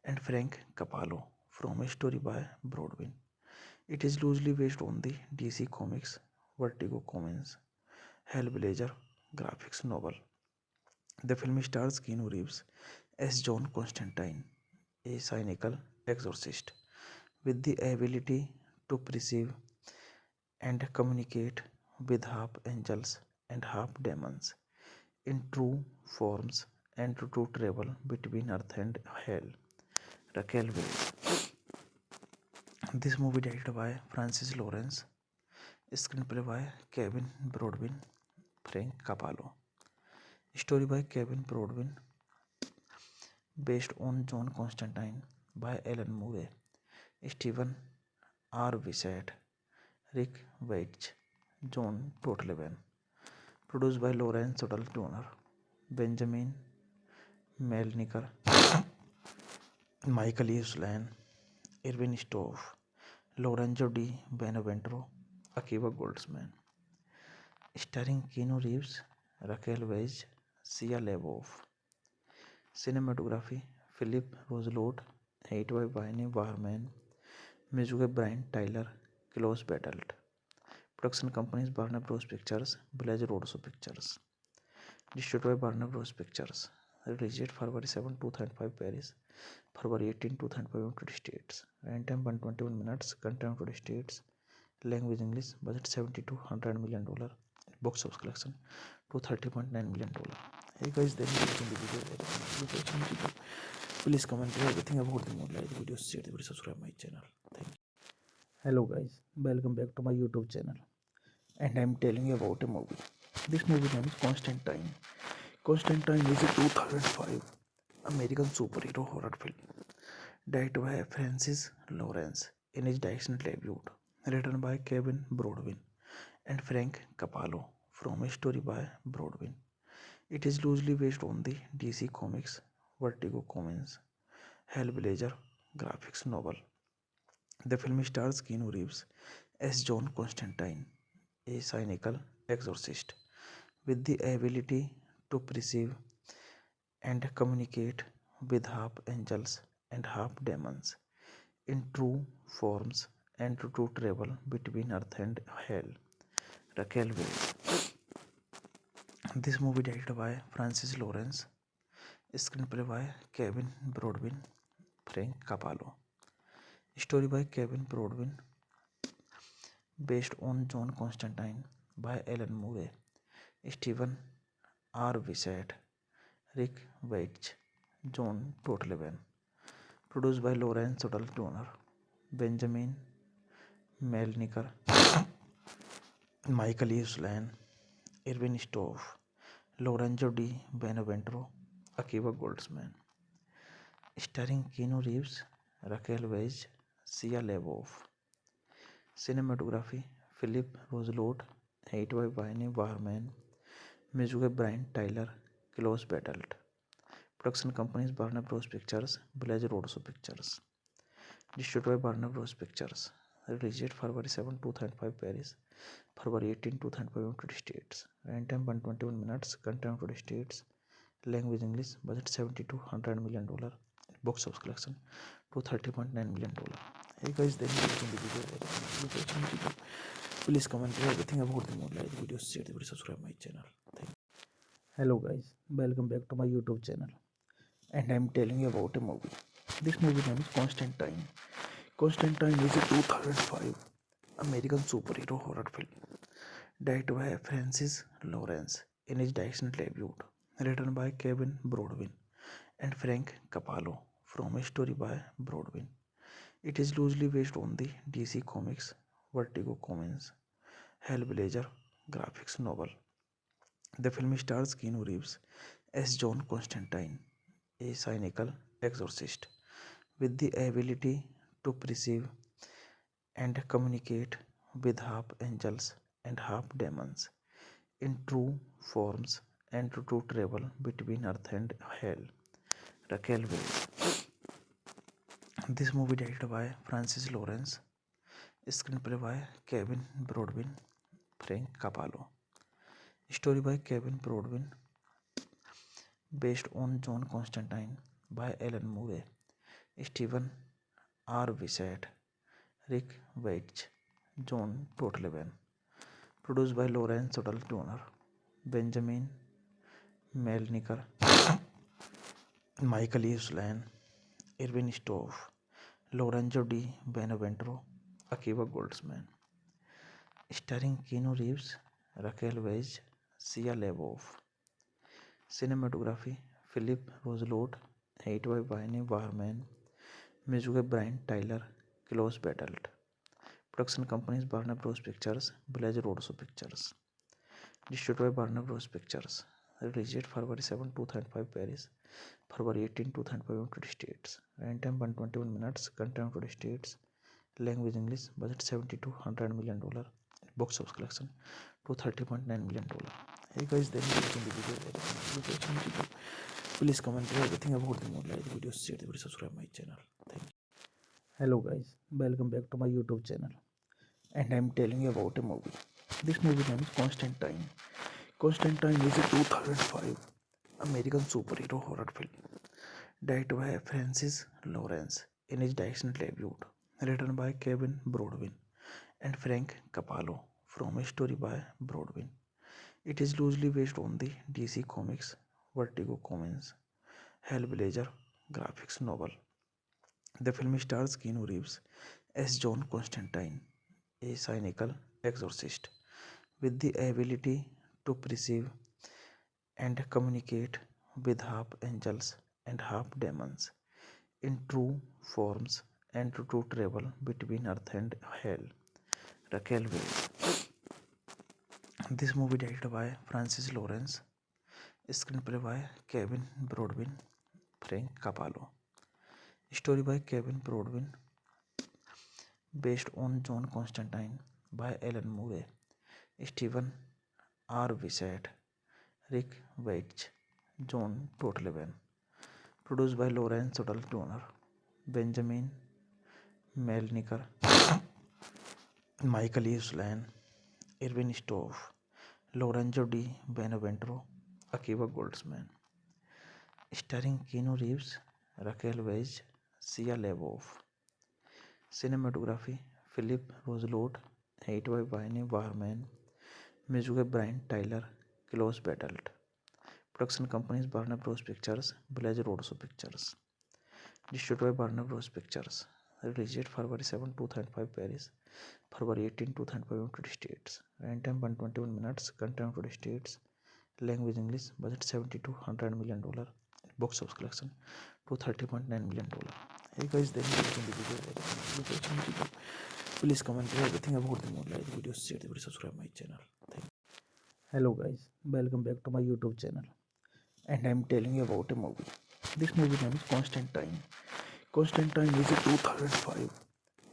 and Frank Capallo from a story by Brodwin. It is loosely based on the DC Comics Vertigo Comics Hellblazer graphics novel. The film stars Keanu Reeves as John Constantine, a cynical exorcist with the ability to perceive and communicate with half angels and half demons in true forms and to travel between earth and hell. Raquel Weisz. This movie directed by Francis Lawrence, screenplay by Kevin Brodwin, Frank Capallo, story by Kevin Brodwin, based on John Constantine by Alan Moore, Stephen R. Bissett, Rick Veitch, John Totleben. Produced by Lawrence Suttle Donner, Benjamin Melniker, Michael E. Slan, Irvin Stoff, Lorenzo Di Beneventro, Akiva Goldsman. Starring Keanu Reeves, Raquel Weisz, Shia LaBeouf. Cinematography Philip Roselot, Hate by Wayne Barman, music by Brian Tyler, Klaus Badelt. Production companies Warner Bros. Pictures, Blaze Roadshow Pictures. Distributed by Warner Bros. Pictures. Released February 7, 2005 Paris, February 18, 2005 United States. Runtime 121 minutes. Content United States. Language English. Budget $70 to $100 million. Box office collection $230.9 million. Hey guys, then you watching the video. Please comment everything about the movie. Like the video, share the video, subscribe my channel. Thank you. Hello guys, welcome back to my YouTube channel. And I'm telling you about a movie. This movie name is Constantine. Constantine is a 2005 American superhero horror film directed by Francis Lawrence in his directional debut, written by Kevin Brodwin and Frank Capallo from a story by Brodwin. It is loosely based on the DC Comics Vertigo Comics Hellblazer graphics novel. The film stars Keanu Reeves as John Constantine, a cynical exorcist with the ability to perceive and communicate with half angels and half demons in true forms and to travel between earth and hell. Raquel Weisz. This movie directed by Francis Lawrence, screenplay by Kevin Brodwin, Frank Capallo, story by Kevin Brodwin, based on John Constantine by Alan Moore, Stephen R. Bissett, Rick Veitch, John Totleben. Produced by Lawrence Suttle Donner, Benjamin Melniker, Michael E. Slan, Irvin Stoff, Lorenzo Di Beneventro, Akiva Goldsman. Starring Keanu Reeves, Raquel Weisz, Shia LaBeouf. Cinematography Philip Roselot, Hate by Wayne Barman, music by Brian Tyler, Klaus Badelt. Production companies Warner Bros. Pictures, Blaze Roadshow Pictures. Distributed by Warner Bros. Pictures. Released February 7, 2005 Paris, February 18, 2005 United States. Runtime 121 minutes. Content United States. Language English. Budget 70 to $100 million. Box office collection $230.9 million. Hey guys, then you watching the video. Please comment everything about the movie. Like the video, share the video, subscribe my channel. Thank you. Hello guys, welcome back to my YouTube channel. And I'm telling you about a movie. This movie name is Constantine. Constantine is a 2005 American superhero horror film directed by Francis Lawrence in his directional debut, written by Kevin Brodwin and Frank Capallo, from a story by Brodwin. It is loosely based on the DC Comics Vertigo Comics Hellblazer graphics novel. The film stars Keanu Reeves as John Constantine, a cynical exorcist with the ability to perceive and communicate with half angels and half demons in true forms and to travel between earth and hell. Raquel Welch. This movie directed by Francis Lawrence, screenplay by Kevin Brodwin, Frank Capallo, story by Kevin Brodwin, based on John Constantine by Alan Moore, Stephen R. Bissett, Rick Veitch, John Totleben, produced by Lawrence Odell Jr., Benjamin Melniker, Michael E. Slan, Irvin Stoff, Lorenzo Di Beneventro, Akiva Goldsman, starring Keanu Reeves, Raquel Welch, Sia LaBeouf. Cinematography Philip Roselot, Hate by Wayne Warman, music by Brian Tyler, Close Battled. Production companies Warner Bros. Pictures, Village Roadshow Pictures. Distributed by Warner Bros. Pictures. Released February 7, 2005 Paris, February 18, 2005 United States. Runtime 121 minutes, content United States. Language English. Budget 70 to $100 million. Box office collection $230.9 million. Hey guys, then you watching the video. Please comment everything about the movie. Like the video, share the video, subscribe my channel. Thank you. Hello guys, welcome back to my YouTube channel. And I'm telling you about a movie. This movie name is Constantine. Constantine is a 2005 American superhero horror film directed by Francis Lawrence in his directional debut, written by Kevin Brodwin and Frank Capallo, from a story by Brodwin. It is loosely based on the DC Comics Vertigo Comics Hellblazer graphics novel. The film stars Keanu Reeves as John Constantine, a cynical exorcist with the ability to perceive and communicate with half angels and half demons in true forms and to travel between earth and hell. Raquel Welch. This movie directed by Francis Lawrence, screenplay by Kevin Brodwin, Frank Capallo, story by Kevin Brodwin, based on John Constantine by Alan Moore, Stephen R. Bissett, Rick Veitch, John Totleben, produced by Lawrence Odell Jr., Benjamin Melniker, Michael E. Slan, Irvin Stoff, Lorenzo Di Beneventro, Akiva Goldsman, starring Keanu Reeves, Raquel Welch, Sia LaBeouf. Cinematography Philip Roselot, Hate by Wayne Warman, music by Brian Tyler, Close Battled. Production companies Warner Bros. Pictures, Village Roadshow Pictures. Distributed by Warner Bros. Pictures. Released February 7, 2005 Paris, February 18, 2005 United States. Runtime 121 minutes, content United States. Language English. Budget 70 to $100 million. Box office collection $230.9 million. Hey guys, then you watching the video. Please comment everything about the movie. Like the video, share the video, subscribe my channel. Thank you. Hello guys, welcome back to my YouTube channel. And I'm telling you about a movie. This movie name is Constantine. Constantine is a 2005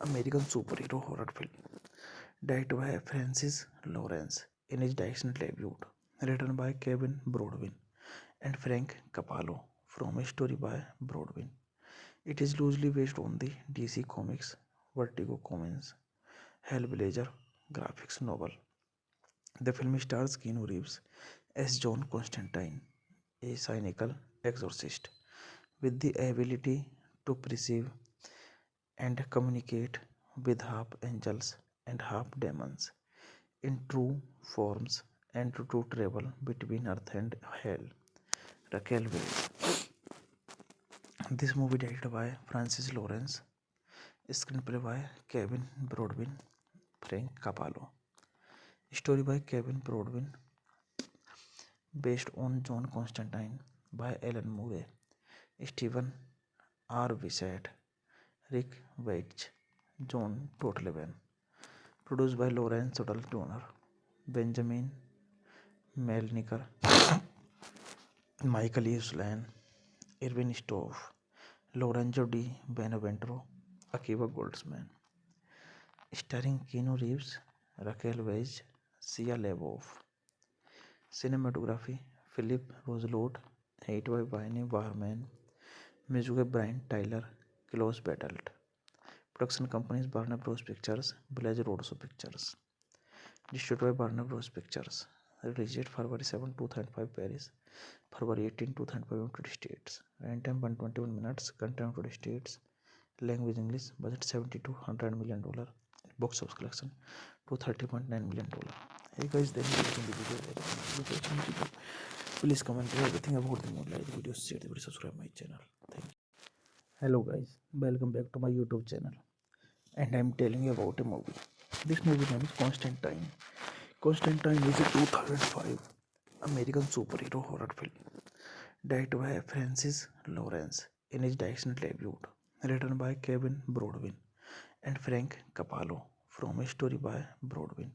American superhero horror film directed by Francis Lawrence in his directional debut, written by Kevin Brodwin and Frank Capallo, from a story by Brodwin. It is loosely based on the DC Comics Vertigo Comics Hellblazer graphics novel. The film stars Keanu Reeves as John Constantine, a cynical exorcist with the ability to perceive and communicate with half angels and half demons in true forms and to travel between earth and hell. Raquel Welch. This movie directed by Francis Lawrence, screenplay by Kevin Broadbent, Frank Capallo, story by Kevin Broadbent, based on John Constantine by Alan Moore, Stephen R. Wishart, Rick Veitch, John Totleben, produced by Lawrence Suttle Donner, Benjamin Melniker, Michael Uslan, Irvin Stoff, Lorenzo Di Beneventro, Akiva Goldsman, starring Keanu Reeves, Raquel Weisz, Shia LaBeouf. Cinematography Philip Roselot, edited by Wayne Warman, music by Brian Tyler, Klaus Badelt. Production companies Warner Bros. Pictures, Blaze Roadshow Pictures. Distributed by Warner Bros. Pictures. Released February 7, 2005 Paris, February 18, 2005 United States. Runtime 121 minutes, content United States. Language English, budget $70 to $100 million. Box office collection $230.9 million. Hey guys, then you watching the video. Please comment everything about the movie, like the video, share the video, subscribe my channel. Thank you. Hello guys, welcome back to my YouTube channel. And I'm telling you about a movie. This movie name is Constantine. Constantine is a 2005 American superhero horror film directed by Francis Lawrence in his direction debut, written by Kevin Broadbent and Frank Capallo, from a story by Broadbent.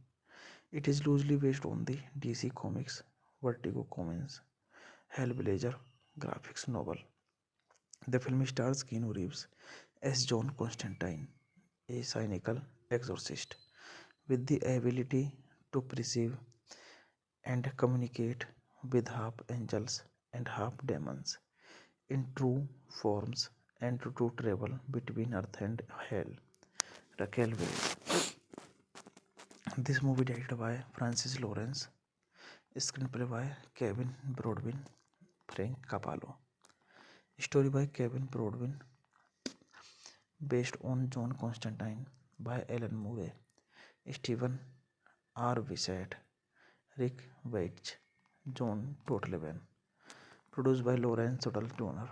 It is loosely based on the DC Comics Vertigo Comics Hellblazer graphics novel. The film stars Keanu Reeves as John Constantine, a cynical exorcist with the ability to perceive and communicate with half angels and half demons in true forms and to travel between earth and hell. Raquel Welch. This movie directed by Francis Lawrence, screenplay by Kevin Broadbent, Frank Capallo, story by Kevin Broadbent, based on John Constantine by Alan Moore, Stephen R. Wishart, Rick Veitch, John Totleben, produced by Lawrence Suttle Donner,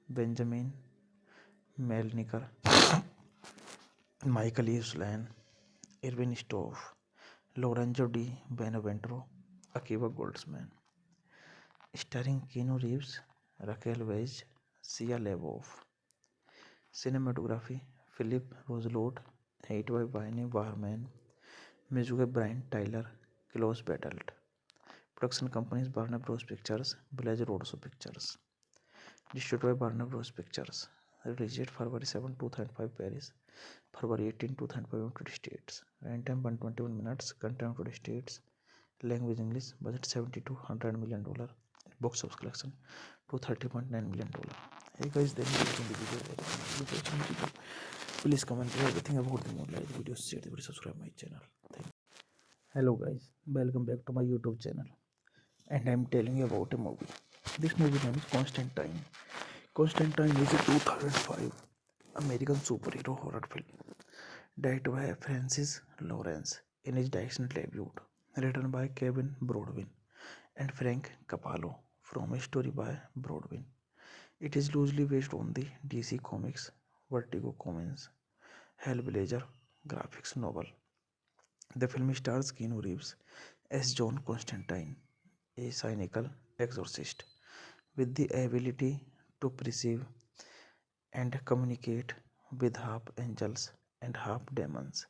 Benjamin Melniker, Michael Uslan, Irvin Stoff, Lorenzo Di Beneventro, Akiva Goldsman, starring Keanu Reeves, Raquel Weisz, Shia LaBeouf. Cinematography Philip Roselot, edited by Wayne Warman, music by Brian Tyler, Klaus Badelt. Production companies Warner Bros. Pictures, Blaze Roadshow Pictures. Distributed by Warner Bros. Pictures. Released February 7, 2005 Paris, February 18, 2005 United States. Runtime 121 minutes, content United States. Language English, budget $70 to $100 million. Box office collection $230.9 million. Hey guys, then you watching the video. Please comment everything about the movie, like the video, share the video, subscribe my channel. Thank you. Hello guys, welcome back to my YouTube channel. And I'm telling you about a movie. This movie name is Constantine. Constantine is a 2005 American superhero horror film directed by Francis Lawrence in his direction debut, written by Kevin Broadbent and Frank Capallo, from a story by Broadbent. It is loosely based on the DC Comics Vertigo Comics Hellblazer graphics novel. The film stars Keanu Reeves as John Constantine, a cynical exorcist with the ability to perceive and communicate with half angels and half demons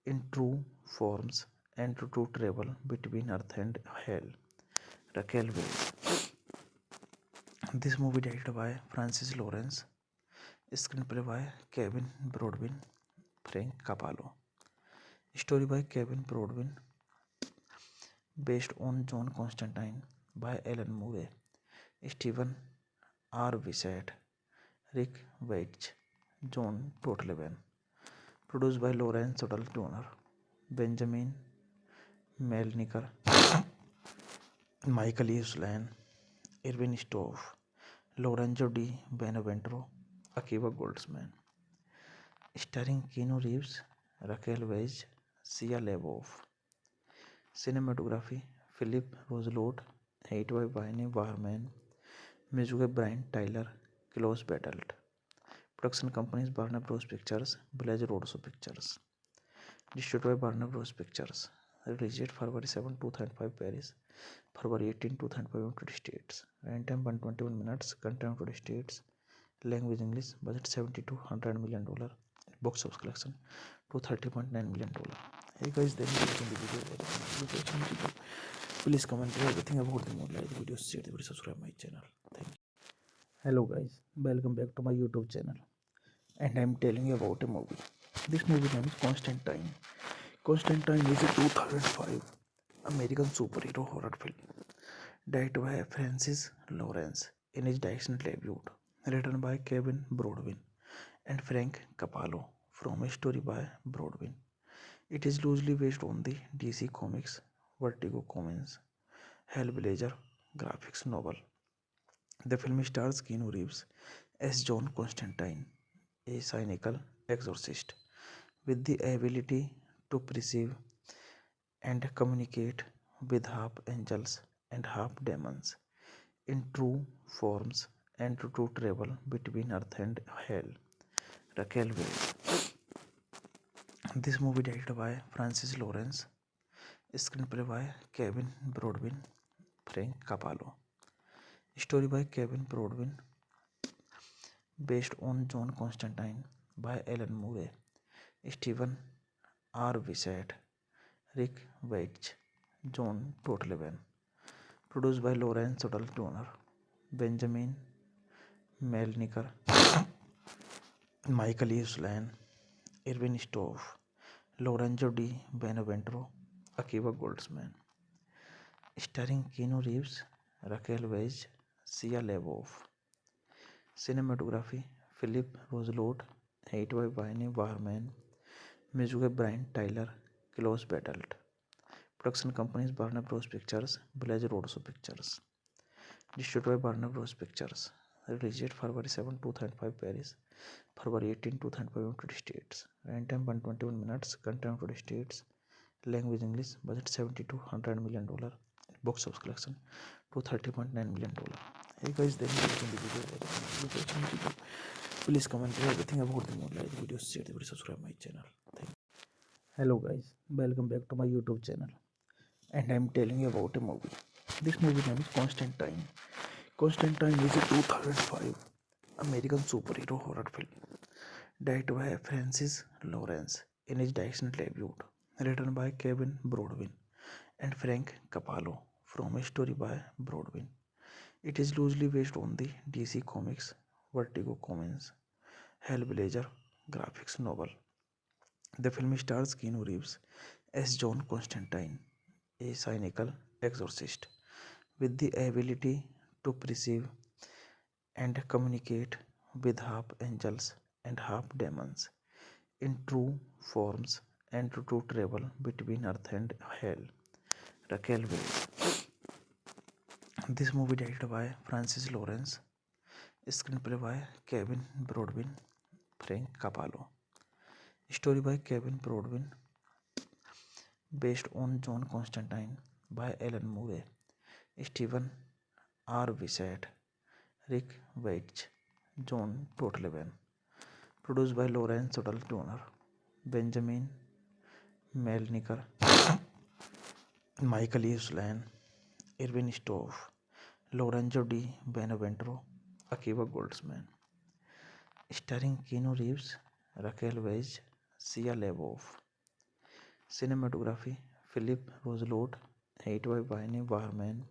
in true forms and to travel between earth and hell. Raquel Welch. This movie directed by Francis Lawrence, screenplay by Kevin Broadbent, Frank Capallo, story by Kevin Broadbent, based on John Constantine by Alan Moore, Stephen R. Wishart, Rick Veitch, John Totleben, produced by Lawrence Suttle Donner, Benjamin Melniker, Michael Uslan, Irving Stoff, Lorenzo Di Beneventro, Akiva Goldsman. Starring Keanu Reeves, Raquel Weisz, Sia LaBeouf. Cinematography Philip Roselot, Hate by Wayne Warman, music by Brian Tyler, Close Battled. Production companies Warner Bros. Pictures, Blaze Roadshow Pictures. Distributed by Warner Bros. Pictures. Released February 7, 2005 Paris, February 18, 2005 United States. Runtime 121 minutes. Content United States. Language English. Budget $70 to $100 million. Box office collection $230.9 million. Hey guys, then you watching the video. Please comment everything about the movie. Like the video, share the video, subscribe my channel. Thank you. Hello guys, welcome back to my YouTube channel. And I'm telling you about a movie. This movie name is Constantine. Constantine is a 2005 American superhero horror film directed by Francis Lawrence in his directional debut, written by Kevin Broadwin and Frank Capallo from a story by Broadwin. It is loosely based on the DC Comics Vertigo Comics Hellblazer graphics novel. The film stars Keanu Reeves as John Constantine, a cynical exorcist with the ability to perceive and communicate with half angels and half demons in true forms and to travel between earth and hell. Raquel Weisz. This movie directed by Francis Lawrence, screenplay by Kevin Broadwin, Frank Capallo, story by Kevin Broadwin, based on John Constantine by Alan Moore, Stephen R. Wissett, Rick Veitch, John Totleben, produced by Lawrence Sodal Turner, Benjamin Melniker, Michael E. Slan, Irving Stoff, Lorenzo Di Beneventro, Akiva Goldsman. Starring Keanu Reeves, Raquel Weisz, Sia LaBeouf. Cinematography Philip Roselot, Hate by Wayne Warman, music by Brian Tyler, Close Battled. Production companies Warner Bros. Pictures, Blaze Roadshow Pictures. Distributed by Warner Bros. Pictures. Released February 7, 2005 Paris, February 18, 2005 United States. Runtime 121 minutes. Content United States. Language English. Budget $70 to $100 million. Box office collection $230.9 million. Hey guys, then you watching the video. Please comment everything about the movie. Like the video, share the video, subscribe my channel. Thank you. Hello guys, welcome back to my YouTube channel. And I'm telling you about a movie. This movie name is Constantine. Constantine is a 2005 American superhero horror film directed by Francis Lawrence in his directional debut, written by Kevin Broadwin and Frank Capallo from a story by Broadwin. It is loosely based on the DC Comics Vertigo Comics Hellblazer graphics novel. The film stars Keanu Reeves as John Constantine, a cynical exorcist with the ability to perceive and communicate with half angels and half demons in true forms and to travel between earth and hell. Raquel Weisz. This movie directed by Francis Lawrence, screenplay by Kevin Broadwin, Frank Capallo, story by Kevin Broadwin, based on John Constantine by Alan Moore, Stephen R. Wissett, Rick Veitch, John Totleben, produced by Lawrence Sodal Turner, Benjamin Melniker, Michael E. Slan, Irving Stoff, Lorenzo Di Beneventro, Akiva Goldsman. Starring Keanu Reeves, Raquel Weisz, Sia LaBeouf. Cinematography Philip Roselot, Hate by Wayne Warman,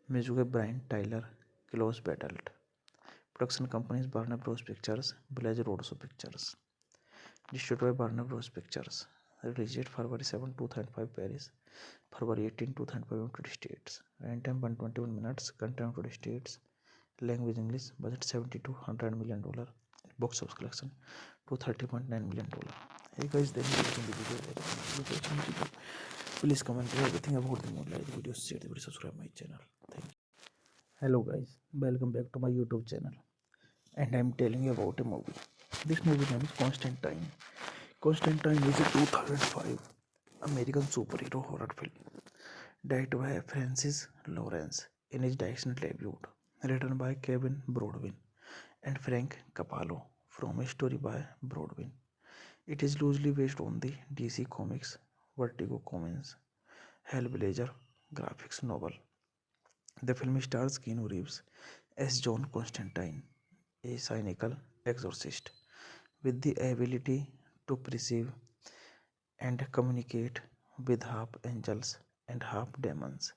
music by Brian Tyler, Close Battled. Production companies Warner Bros. Pictures, Blaze Roadshow Pictures. Distributed by Warner Bros. Pictures. Released February 7, 2005 Paris, February 18, 2005 United States. Runtime 121 minutes. Content United States. Language English. Budget $70 to $100 million. Box office collection $230.9 million. Hey guys, then you watching the video. Please comment everything about the movie. Like the video, share the video, subscribe my channel. Thank you. Hello guys, welcome back to my YouTube channel. And I'm telling you about a movie. This movie name is Constantine. Constantine is a 2005 American superhero horror film directed by Francis Lawrence in his direction debut, written by Kevin Brodwin and Frank Capallo from a story by Brodwin. It is loosely based on the DC Comics Vertigo Comics Hellblazer graphics novel. The film stars Keanu Reeves as John Constantine, a cynical exorcist with the ability to perceive and communicate with half angels and half demons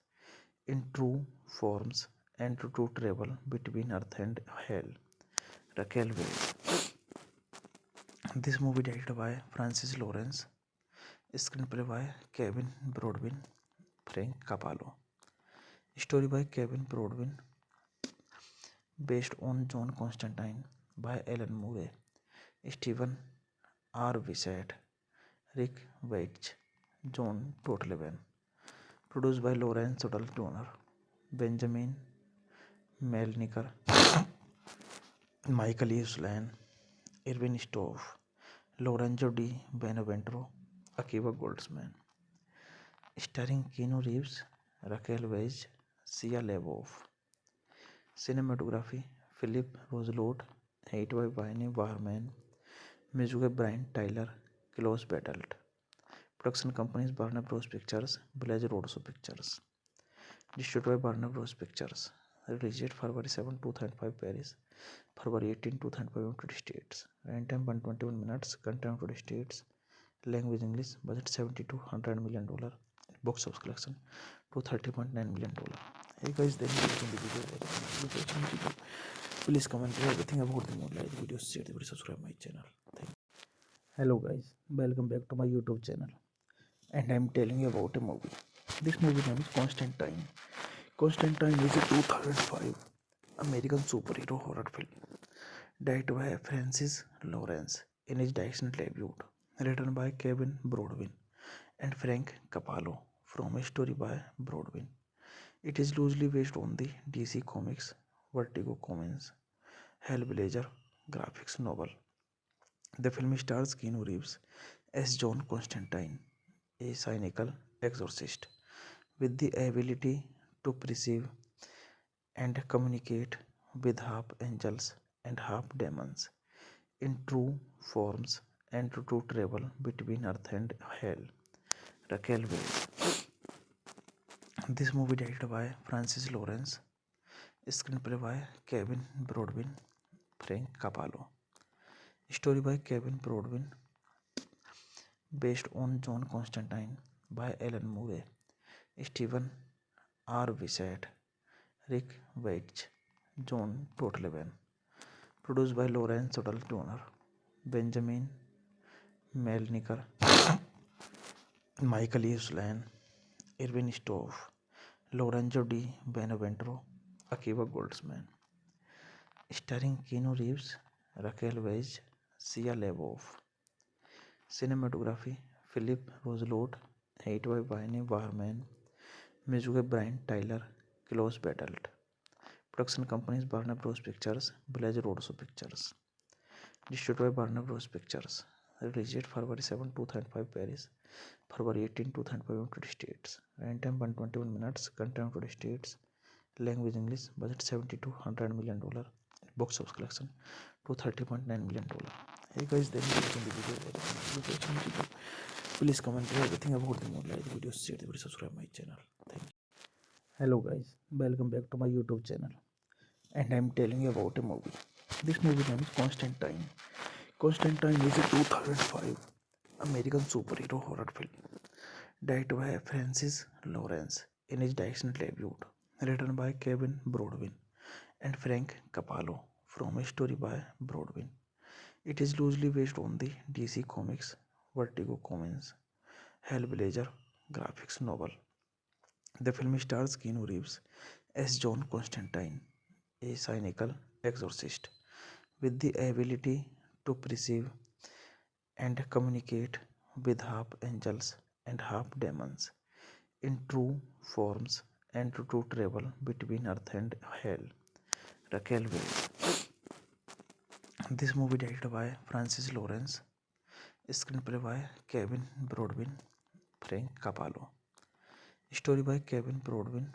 in true forms and to travel between earth and hell. Raquel Welch. This movie directed by Francis Lawrence, screenplay by Kevin Brodwin, Frank Capallo, story by Kevin Brodwin, based on John Constantine by Alan Moore, Stephen R. Wishart, Rick Veitch, John Totleben, produced by Lawrence Suttle Donner, Benjamin Melniker, Michael E. Slan, Irvin Stoff, Lorenzo Di Beneventro, Akiva Goldsman, starring Keanu Reeves, Raquel Welch, Sia LaBeouf. Cinematography Philip Roselot, Hate by Wayne Warman, music by Brian Tyler, Klaus Badelt. Production companies Warner Bros. Pictures, Blaze Roadshow Pictures. Distributed by Warner Bros. Pictures. Released February 7, 2005 Paris, February 18, 2005 United States. Runtime 121 minutes, content United States. Language English, budget $70 to $100 million. Box office collection $230.9 million. Hey guys, then you watching the video. Please comment everything about the movie, like the video, share the video, subscribe my channel. Thank you. Hello guys, welcome back to my YouTube channel. And I'm telling you about a movie. This movie name is Constantine. Constantine is a 2005 American superhero horror film directed by Francis Lawrence in his direction debut, written by Kevin Brodwin and Frank Capallo from a story by Brodwin. It is loosely based on the DC Comics Vertigo Comics Hellblazer graphics novel. The film stars Keanu Reeves as John Constantine, a cynical exorcist with the ability to perceive and communicate with half angels and half demons in true forms and to travel between earth and hell. Raquel Welch. This movie directed by Francis Lawrence, screenplay by Kevin Brodwin, Frank Capallo, story by Kevin Brodwin, based on John Constantine by Alan Moore, Stephen R. Wishart, Rick Veitch, John Totleben, produced by Lawrence Suttle Donner, Benjamin Melniker, Michael E. Slan, Irvin Stoff, Lorenzo Di Beneventro, Akiva Goldsman, starring Keanu Reeves, Raquel Welch, Sia LaBeouf. Cinematography Philip Roselot, Hate by Wayne Warman, music by Brian Tyler, Klaus Badelt. Production companies Warner Bros. Pictures, Blaze Roadshow Pictures. Distributed by Warner Bros. Pictures. Released February 7, 2005 Paris, February 18, 2005 United States. Runtime 121 minutes, content United States. Language English, budget $70 to $100 million. Box office collection $230.9 million. Hey guys, then you watching the video. Please comment everything about the movie, like the video, share the video, subscribe my channel. Thank you. Hello guys, welcome back to my YouTube channel. And I'm telling you about a movie. This movie name is Constantine. Constantine is a 2005 American superhero horror film directed by Francis Lawrence in his direction debut, written by Kevin Brodwin and Frank Capallo from a story by Brodwin. It is loosely based on the DC Comics Vertigo Comics Hellblazer graphics novel. The film stars Keanu Reeves as John Constantine, a cynical exorcist with the ability to perceive and communicate with half angels and half demons in true forms and to travel between Earth and Hell. Raquel Welch. This movie directed by Francis Lawrence, screenplay by Kevin Broadbent, Frank Capallo, story by Kevin Broadbent,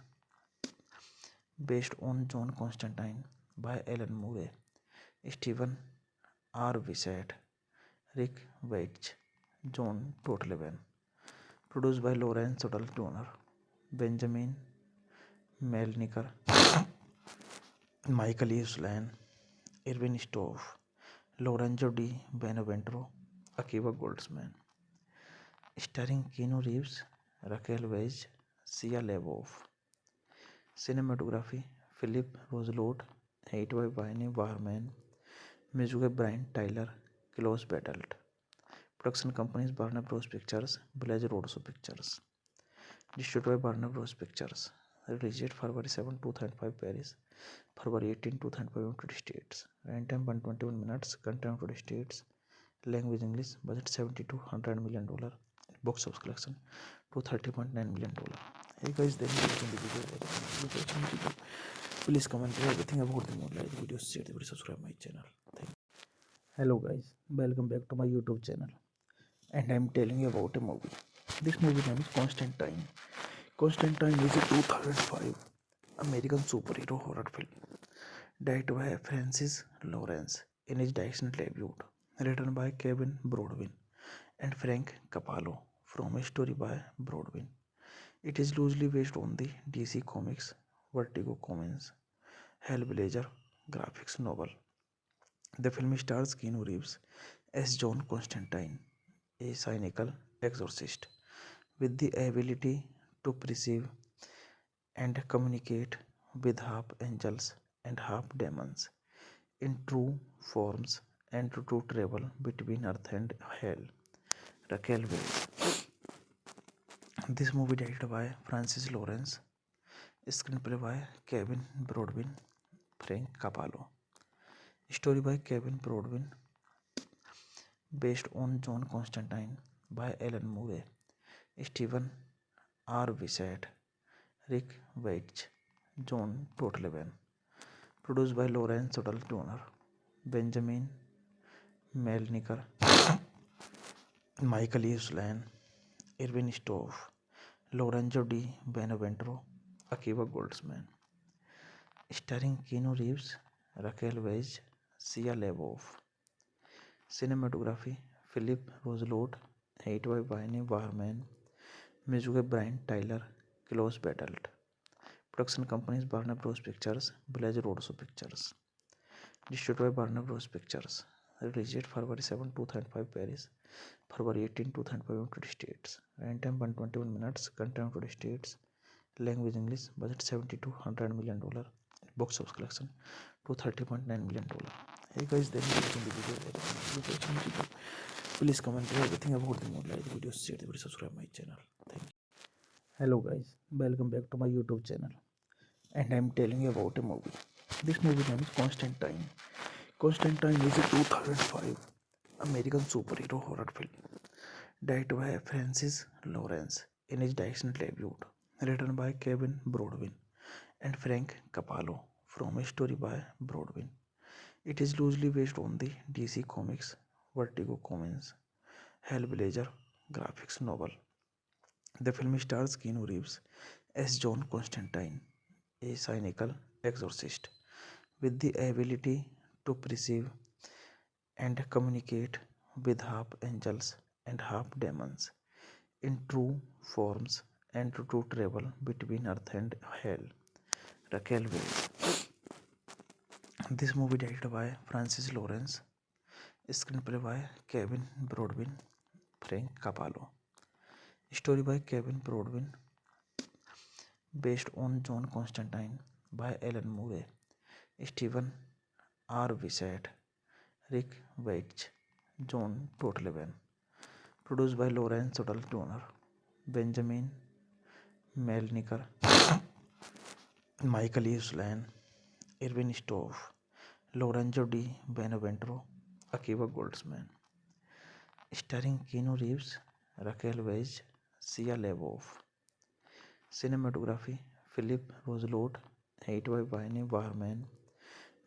based on John Constantine by Alan Moore, Stephen R. Wishart, Rick Veitch, John Totleben, produced by Lawrence Suttle Turner, Benjamin Melniker, Michael E. Slan, Irvin Stoff, Lorenzo Di Beneventro, Akiva Goldsman, starring Keanu Reeves, Raquel Welch, Sia LaBeouf. Cinematography Philip Roselot, Hate by Wayne Warman, music by Brian Tyler, Close Battled. Production companies Warner Bros. Pictures, Village Roadshow Pictures. Distributed by Warner Bros. Pictures. Released February 7, 2005 Paris, February 18, 2005 United States. Runtime 121 minutes, content United States. Language English, budget $70 to $100 million. Box office collection $230.9 million. Hey guys, then you watching the video. Please comment everything about the movie. Like the video, share the video, subscribe my channel. Thank you. Hello guys, welcome back to my YouTube channel. And I'm telling you about a movie. This movie name is Constantine. Constantine is a 2005 American superhero horror film directed by Francis Lawrence in his direction debut, written by Kevin Broadbent and Frank Capallo, from a story by Broadbent. It is loosely based on the DC Comics Vertigo Comics Hellblazer graphics novel. The film stars Keanu Reeves as John Constantine, a cynical exorcist with the ability to perceive and communicate with half angels and half demons in true forms and to travel between Earth and Hell. Raquel Welch. This movie directed by Francis Lawrence, screenplay by Kevin Broadbent, Frank Capallo, story by Kevin Broadbent, based on John Constantine by Alan Moore, Stephen R. Wishart, Rick Veitch, John Totleben, produced by Lawrence Suttle Turner, Benjamin Melniker, Michael E. Slan, Irvin Stoff, Lorenzo Di Beneventro, Akiva Goldsman, starring Keanu Reeves, Raquel Welch, Sia LaBeouf. Cinematography Philip Roselot, Hate by Wayne Warman, music by Brian Tyler, Close Battled. Production companies Warner Bros. Pictures, Village Roadshow Pictures. Distributed by Warner Bros. Pictures. Released February 7, 2005 Paris, February 18, 2005 United States. Runtime 121 minutes, content United States. Language English, budget $70 to $100 million. Box office collection $230.9 million. Hey guys, then you watching the video. Please comment everything about the movie. Like the video, share the video, subscribe my channel. Thank you. Hello guys, welcome back to my YouTube channel. And I'm telling you about a movie. This movie name is Constantine. Constantine is a 2005 American superhero horror film directed by Francis Lawrence in his direction debut, written by Kevin Broadbent and Frank Capallo, from a story by Broadbent. It is loosely based on the DC Comics Vertigo Comics Hellblazer graphics novel. The film stars Keanu Reeves as John Constantine, a cynical exorcist with the ability to perceive and communicate with half angels and half demons in true forms and to travel between Earth and Hell. Raquel Welch. This movie directed by Francis Lawrence, screenplay by Kevin Broadbent, Frank Capallo, story by Kevin Broadbent, based on John Constantine by Alan Moore, Stephen R. Wishart, Rick Veitch, John Totleben, produced by Lawrence Suttle Turner, Benjamin Melniker, Michael E. Slan, Irvin Stoff, Lorenzo Di Beneventro, Akiva Goldsman, starring Keanu Reeves, Raquel Welch, Sia LaBeouf. Cinematography Philip Roosevelt, Hate by Wayne Warman,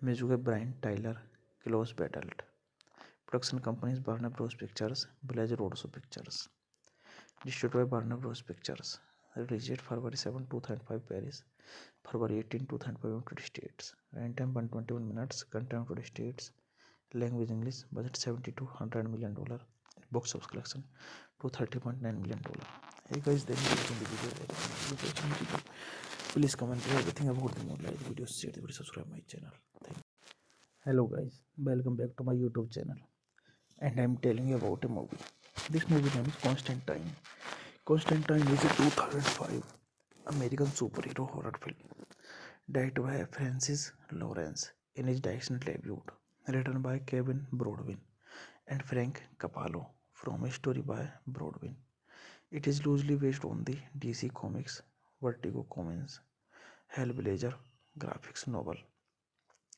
music by Brian Tyler, Close Battled. Production companies Warner Bros. Pictures, Blaze Roadshow Pictures. Distributed by Warner Bros. Pictures. Released February 7, 2005 Paris, February 18, 2005 United States. Runtime 121 minutes, content United States. Language English, budget $70 to $100 million. Box office collection $230.9 million. Hey guys, then you watching the video. Please comment everything about the movie, like the video, share the video, subscribe my channel. Thank you. Hello guys, welcome back to my YouTube channel. And I'm telling you about a movie. This movie name is Constantine. Constantine is a 2005 American superhero horror film directed by Francis Lawrence in his directional debut, written by Kevin Brodwin and Frank Capallo from a story by Brodwin. It is loosely based on the DC Comics Vertigo Comics Hellblazer graphics novel.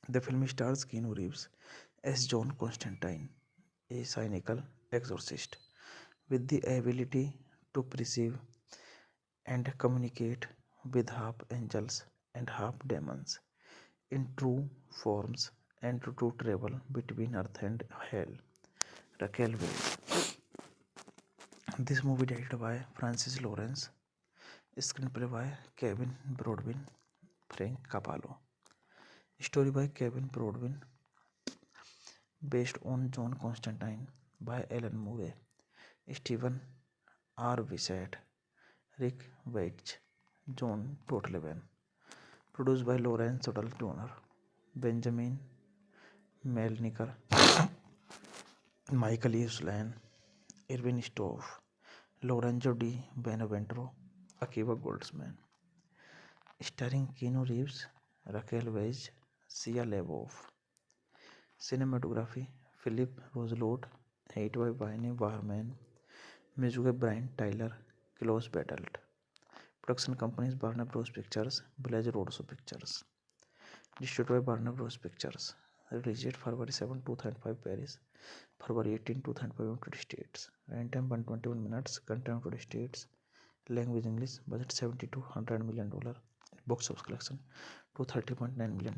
The film stars Keanu Reeves as John Constantine, a cynical exorcist with the ability to perceive and communicate with half angels and half demons in true forms and to travel between earth and hell. Raquel Welch. This movie directed by Francis Lawrence, screenplay by Kevin Brodwin, Frank Capallo, story by Kevin Brodwin, based on John Constantine by Alan Moore, Stephen R. Wishart, Rick Veitch, John Totleben, produced by Lawrence Odell Jr., Benjamin Melniker, Michael E. Slan, Irvin Stoff, Lorenzo Di Beneventro, Akiva Goldsman, starring Keanu Reeves, Raquel Welch, Shia LaBeouf. Cinematography Philip Roosevelt, Hate by Wayne Warman, music by Brian Tyler, Close Battled. Production companies Warner Bros. Pictures, Blaze Roadshow Pictures. Distributed by Warner Bros. Pictures. Released February 7, 2005 Paris, February 18, 2005 United States. Runtime 121 minutes, content United States. Language English, budget $70 to $100 million. Box office collection $230.9 million.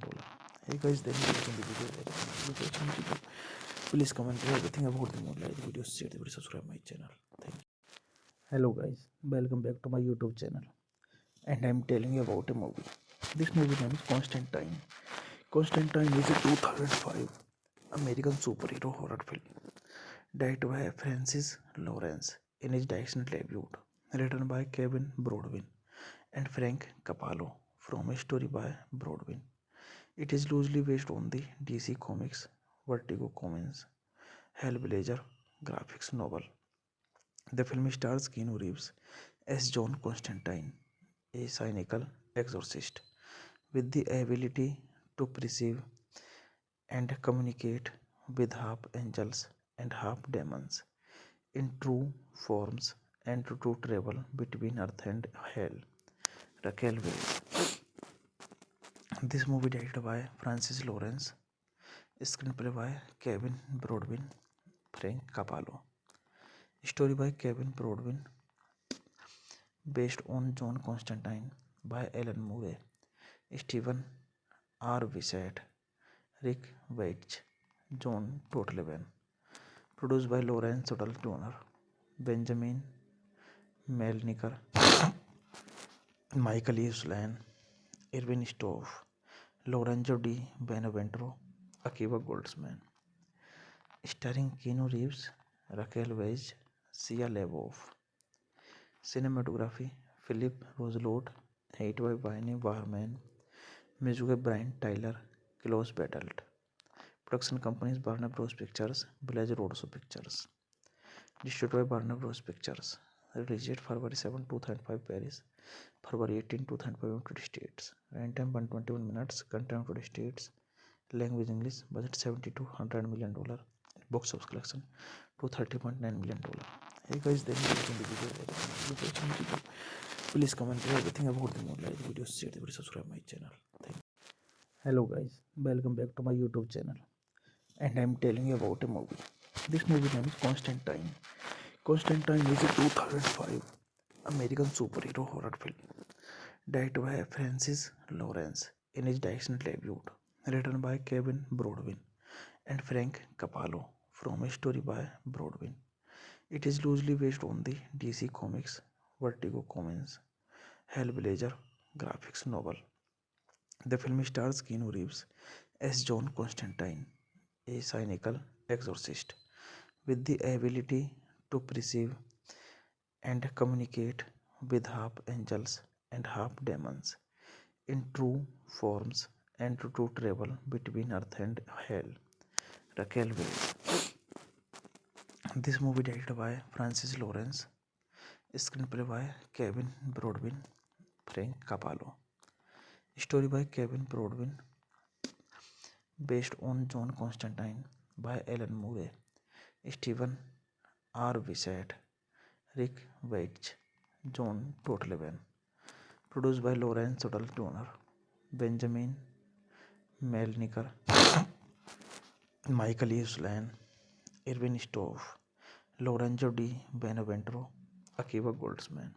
Hey guys, then you watching the video. Please comment everything about the movie, like the video, share the video, subscribe my channel. Thank you. Hello guys, welcome back to my YouTube channel. And I'm telling you about a movie. This movie name is Constantine. Constantine is a 2005 American superhero horror film directed by Francis Lawrence in his directional debut, written by Kevin Brodwin and Frank Capallo from a story by Brodwin. It is loosely based on the DC Comics Vertigo Comics Hellblazer graphics novel. The film stars Keanu Reeves as John Constantine, a cynical exorcist with the ability to perceive and communicate with half angels and half demons in true forms and to travel between earth and hell. Raquel Welch. This movie directed by Francis Lawrence, screenplay by Kevin Brodwin, Frank Capallo, story by Kevin Brodwin, based on John Constantine by Alan Moore, Stephen R. Wishart, Rick Veitch, John Totleben, produced by Lawrence Odell Jr., Benjamin Melniker, Michael E. Slan, Irvin Stoff, Lorenzo Di Beneventro, Akiva Goldsman, starring Keanu Reeves, Raquel Welch, Shia LaBeouf. Cinematography Philip Roosevelt, Hate by Wayne Warman, music by Brian Tyler, Close Battled. Production companies Warner Bros. Pictures, Blaze Roadshow Pictures. Distributed by Warner Bros. Pictures. Released February 7, 2005 Paris, February 18, 2005 United States. Runtime 121 minutes, content United States. Language English, budget $70 to $100 million. Box office collection $230.9 million. Hey guys, then you watching the video. Please comment everything about the movie, like the video, share the video, subscribe my channel. Thank you. Hello guys, welcome back to my YouTube channel. And I'm telling you about a movie. This movie name is Constantine. Constantine is a 2005 American superhero horror film directed by Francis Lawrence in his direction debut, written by Kevin Brodwin and Frank Capallo, from a story by Brodwin. It is loosely based on the DC Comics Vertigo Comics Hellblazer graphics novel. The film stars Keanu Reeves as John Constantine, a cynical exorcist with the ability to perceive and communicate with half angels and half demons in true forms and to travel between earth and hell. Raquel Welch. This movie directed by Francis Lawrence, screenplay by Kevin Brodwin, Frank Capallo, story by Kevin Brodwin, based on John Constantine by Alan Moore, Stephen R. Bissett, Rick Veitch, John Totleben, produced by Lawrence Tuttle Donner, Benjamin Melniker, Michael Uslan, Irvin Stoff, Lorenzo Di Beneventro, Akiva Goldsman,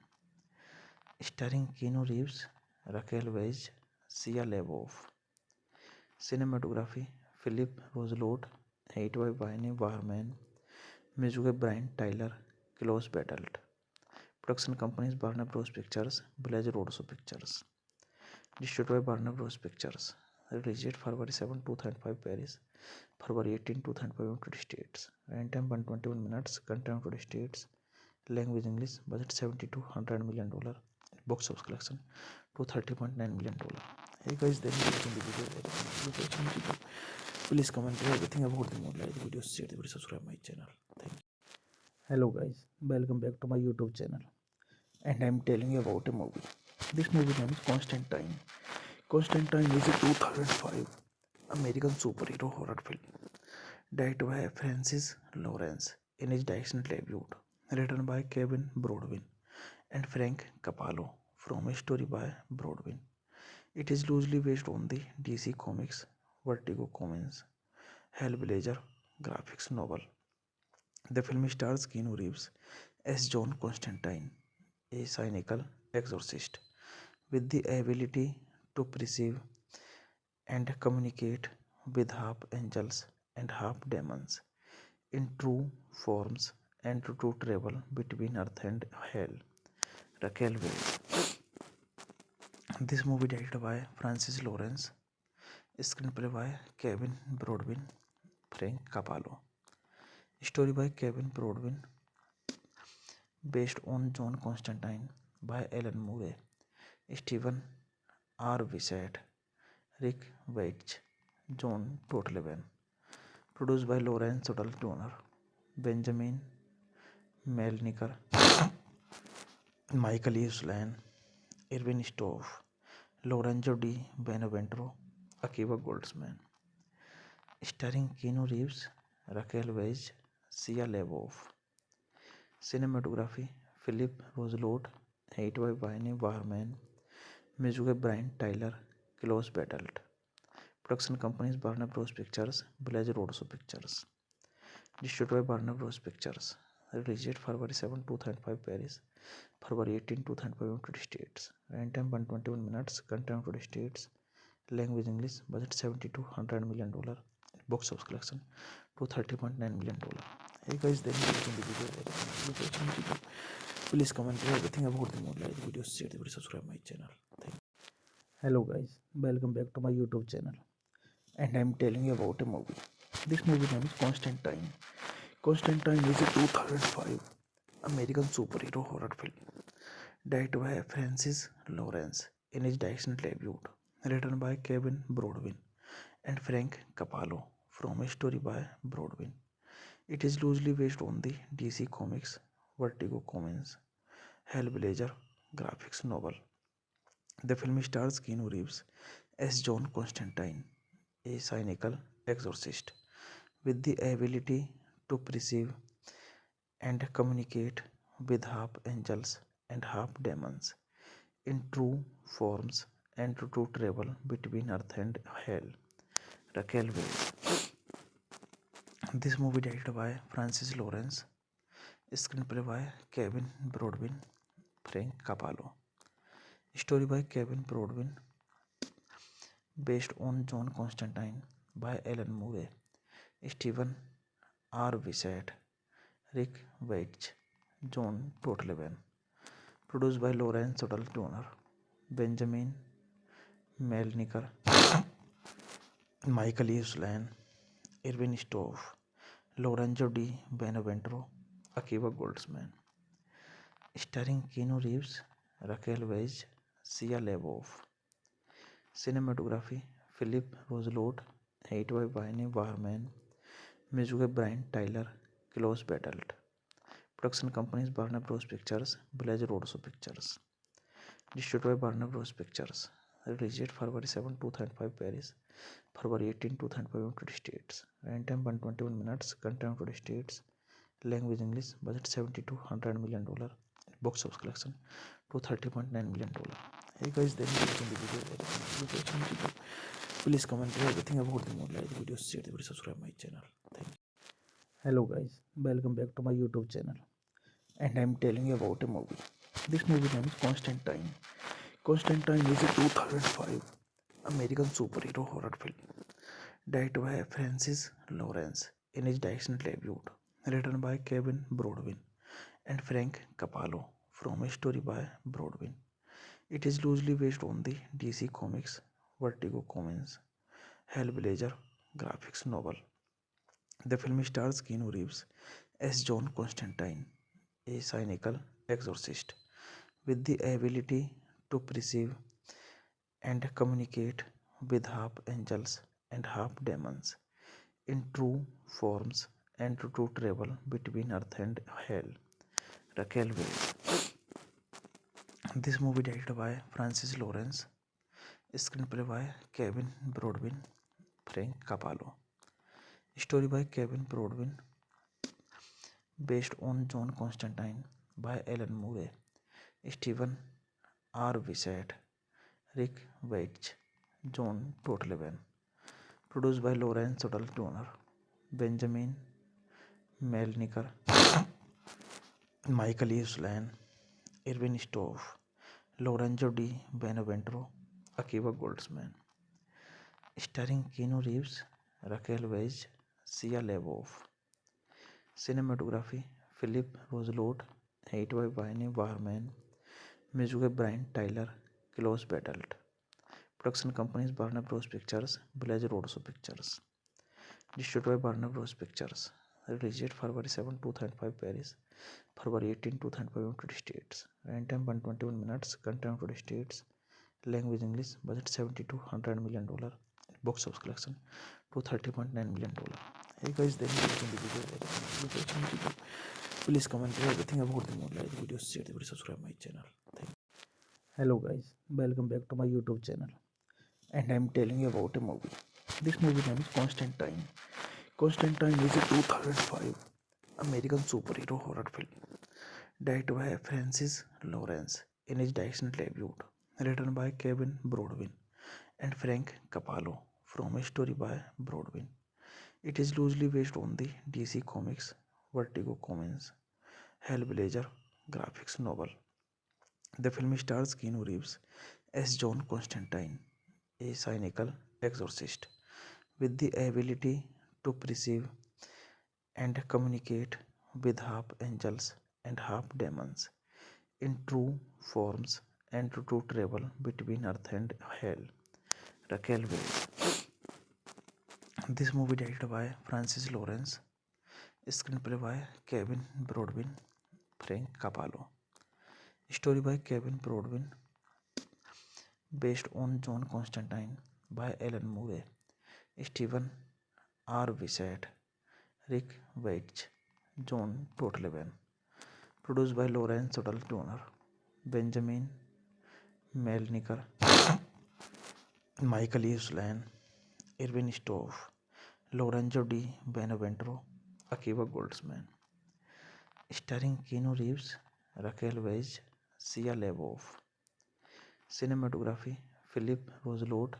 starring Keanu Reeves, Raquel Welch, Sia LaBeouf. Cinematography Philip Roselot, edited by Wayne Warman, music by Brian Tyler, Klaus Badelt. Production companies Warner Bros. Pictures, Blaze Roadshow Pictures. Distributed by Warner Bros. Pictures. Released February 7, 2005 Paris, February 18, 2005 United States. Runtime 121 minutes, content United States. Language English, budget $70 to $100 million. Box office collection $230.9 million. Hey guys, then you watching the video. Please comment everything about the movie. Like the video, share the video, subscribe my channel. Thank you. Hello guys, welcome back to my YouTube channel. And I'm telling you about a movie. This movie name is Constantine. Constantine is a 2005 American superhero horror film directed by Francis Lawrence in his direction debut, written by Kevin Brodwin and Frank Capallo, from a story by Brodwin. It is loosely based on the DC Comics Vertigo Comics Hellblazer graphics novel. The film stars Keanu Reeves as John Constantine, a cynical exorcist with the ability to perceive and communicate with half angels and half demons in true forms and to travel between earth and hell. Raquel Welch. This movie directed by Francis Lawrence, screenplay by Kevin Brodwin, Frank Capallo, story by Kevin Brodwin, based on John Constantine by Alan Moore, Stephen R. Bissett, Rick Veitch, John Totleben, produced by Lawrence Tuttle Donner, Benjamin Melniker, Michael Uslan, Irvin Stoff, Lorenzo Di Beneventro, Akiva Goldsman, starring Keanu Reeves, Raquel Welch, Sia LaBeouf. Cinematography Philip Roselot, edited by Wayne Warman, music by Brian Tyler, Klaus Badelt. Production companies Warner Bros. Pictures, Blaze Roadshow Pictures. Distributed by Warner Bros. Pictures. Released February 7, 2005 Paris, February 18, 2005 United States. Runtime 121 minutes, content United States. Language English, budget $70 to $100 million. Box office collection $230.9 million. Hey guys, then you watching the video. Please comment everything about the movie. Like the video, share the video, subscribe my channel. Thank you. Hello guys, welcome back to my YouTube channel. And I'm telling you about a movie. This movie name is Constantine. Constantine is a 2005 American superhero horror film directed by Francis Lawrence in his direction debut, written by Kevin Brodwin and Frank Capallo, from a story by Brodwin. It is loosely based on the DC Comics Vertigo Comics Hellblazer graphics novel. The film stars Keanu Reeves as John Constantine, a cynical exorcist with the ability to perceive and communicate with half angels and half demons in true forms and to travel between earth and hell. Raquel Welch. This movie directed by Francis Lawrence, screenplay by Kevin Brodwin, Frank Capallo, Story by Kevin Brodwin, based on John Constantine by Alan Moore, Stephen R. Wissett, Rick Veitch, John Totleben. Produced by Lawrence Suttle Turner, Benjamin Melniker, Michael E. Slan, Irvin Stoff, Lorenzo Di Beneventro, Akiva Goldsman. Starring Keanu Reeves, Raquel Weisz, Sia LaBeouf. Cinematography Philip Roselot, Edit by Wayne Warman, music by Brian Tyler, Klaus Badelt. Production companies Warner Bros. Pictures, Village Roadshow Pictures. Distributed by Warner Bros. Pictures. Released February 7, 2005 Paris, February 18, 2005 United States. Runtime 121 minutes, content United States. Language English, budget $70 to $100 million. Box office collection $230.9 million. Hey guys, then you watching the video. Please comment everything about the movie. Like the video, share the video, subscribe my channel. Thank you. Hello guys, welcome back to my YouTube channel. And I'm telling you about a movie. This movie name is Constantine. Constantine is a 2005 American superhero horror film directed by Francis Lawrence in his directional debut, written by Kevin Brodwin and Frank Capallo, from a story by Brodwin. It is loosely based on the DC Comics Vertigo Comics Hellblazer graphics novel. The film stars Keanu Reeves as John Constantine, a cynical exorcist with the ability to perceive and communicate with half angels and half demons in true forms and to travel between earth and hell. Raquel Weisz. This movie directed by Francis Lawrence, screenplay by Kevin Brodwin, Frank Capallo. Story by Kevin Brodwin, based on John Constantine by Alan Moore, Stephen R. Wissett, Rick Veitch, John Totleben. Produced by Lawrence Suttle Turner, Benjamin Melniker, Michael E. Slan, Irvin Stoff, Lorenzo Di Beneventro, Akiva Goldsman. Starring Keanu Reeves, Raquel Weisz, Sia LaBeouf. Cinematography Philip Roselot, Edit by Wayne Warman, music by Brian Tyler, Klaus Badelt. Production companies Warner Bros. Pictures, Village Roadshow Pictures. Distributed by Warner Bros. Pictures. Released February 7, 2005 Paris, February 18, 2005 United States. Runtime 121 minutes, content United States. Language English, budget $70 to $100 million. Box office collection $230.9 million. Hey guys, then you watching the video. Please comment everything about the movie. Like the video, share the video, subscribe my channel. Thank you. Hello guys, welcome back to my YouTube channel. And I'm telling you about a movie. This movie name is Constantine. Constantine is a 2005 American superhero horror film directed by Francis Lawrence in his directional debut, written by Kevin Brodwin and Frank Capallo, from a story by Brodwin. It is loosely based on the DC Comics Vertigo Comics Hellblazer graphics novel. The film stars Keanu Reeves as John Constantine, a cynical exorcist with the ability to perceive and communicate with half angels and half demons in true forms and to travel between earth and hell. Raquel Weisz. This movie directed by Francis Lawrence, screenplay by Kevin Brodwin, Frank Capallo. Story by Kevin Brodwin, based on John Constantine by Alan Moore, Stephen R. Wissett, Rick Veitch, John Totleben. Produced by Lawrence Suttle Turner, Benjamin Melniker, Michael E. Slan, Irvin Stoff, Lorenzo Di Beneventro, Akiva Goldsman. Starring Keanu Reeves, Raquel Weisz, Sia LaBeouf. Cinematography Philip Roselot,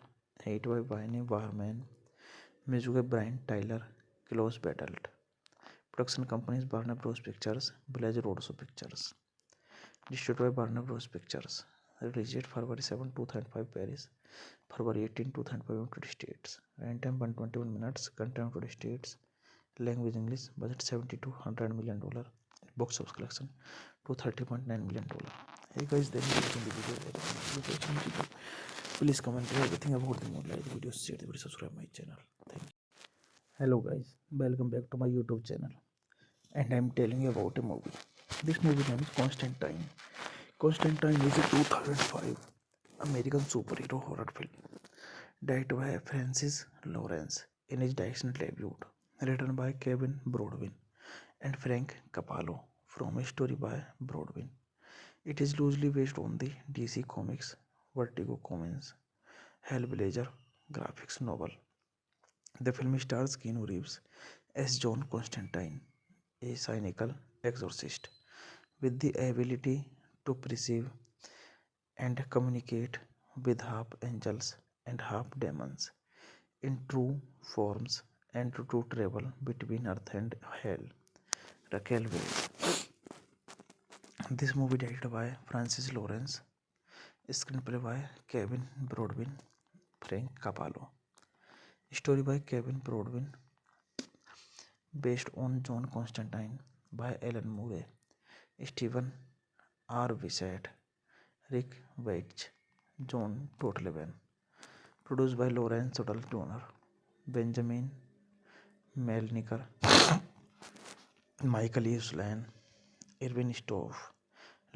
Edit by Wayne Warman, music by Brian Tyler, Klaus Badelt. Production companies Warner Bros. Pictures, Village Roadshow Pictures. Distributed by Warner Bros. Pictures. Released February 7, 2005 Paris, February 18, 2005 United States. Runtime 121 minutes, content United States, language English, budget $70 to $100 million, box office collection $230.9 million. Hey guys, then you watching the video. Please comment everything about the movie, like the video, share the video, subscribe my channel. Thank you. Hello guys, welcome back to my YouTube channel. And I'm telling you about a movie. This movie name is Constantine. Constantine is a 2005 American superhero horror film directed by Francis Lawrence in his direction debut, written by Kevin Brodwin and Frank Capallo, from a story by Brodwin. It is loosely based on the DC Comics Vertigo Comics Hellblazer graphics novel. The film stars Keanu Reeves as John Constantine, a cynical exorcist with the ability to perceive and communicate with half angels and half demons in true forms, and to travel between earth and hell. Raquel Welch. This movie directed by Francis Lawrence, screenplay by Kevin Brodwin, Frank Capallo, story by Kevin Brodwin, based on John Constantine by Alan Moore, Stephen R. Wishart, Rick Veitch, John Totleben, produced by Lawrence Suttle Donner, Benjamin Melniker, Michael E. Slan, Irvin Stoff,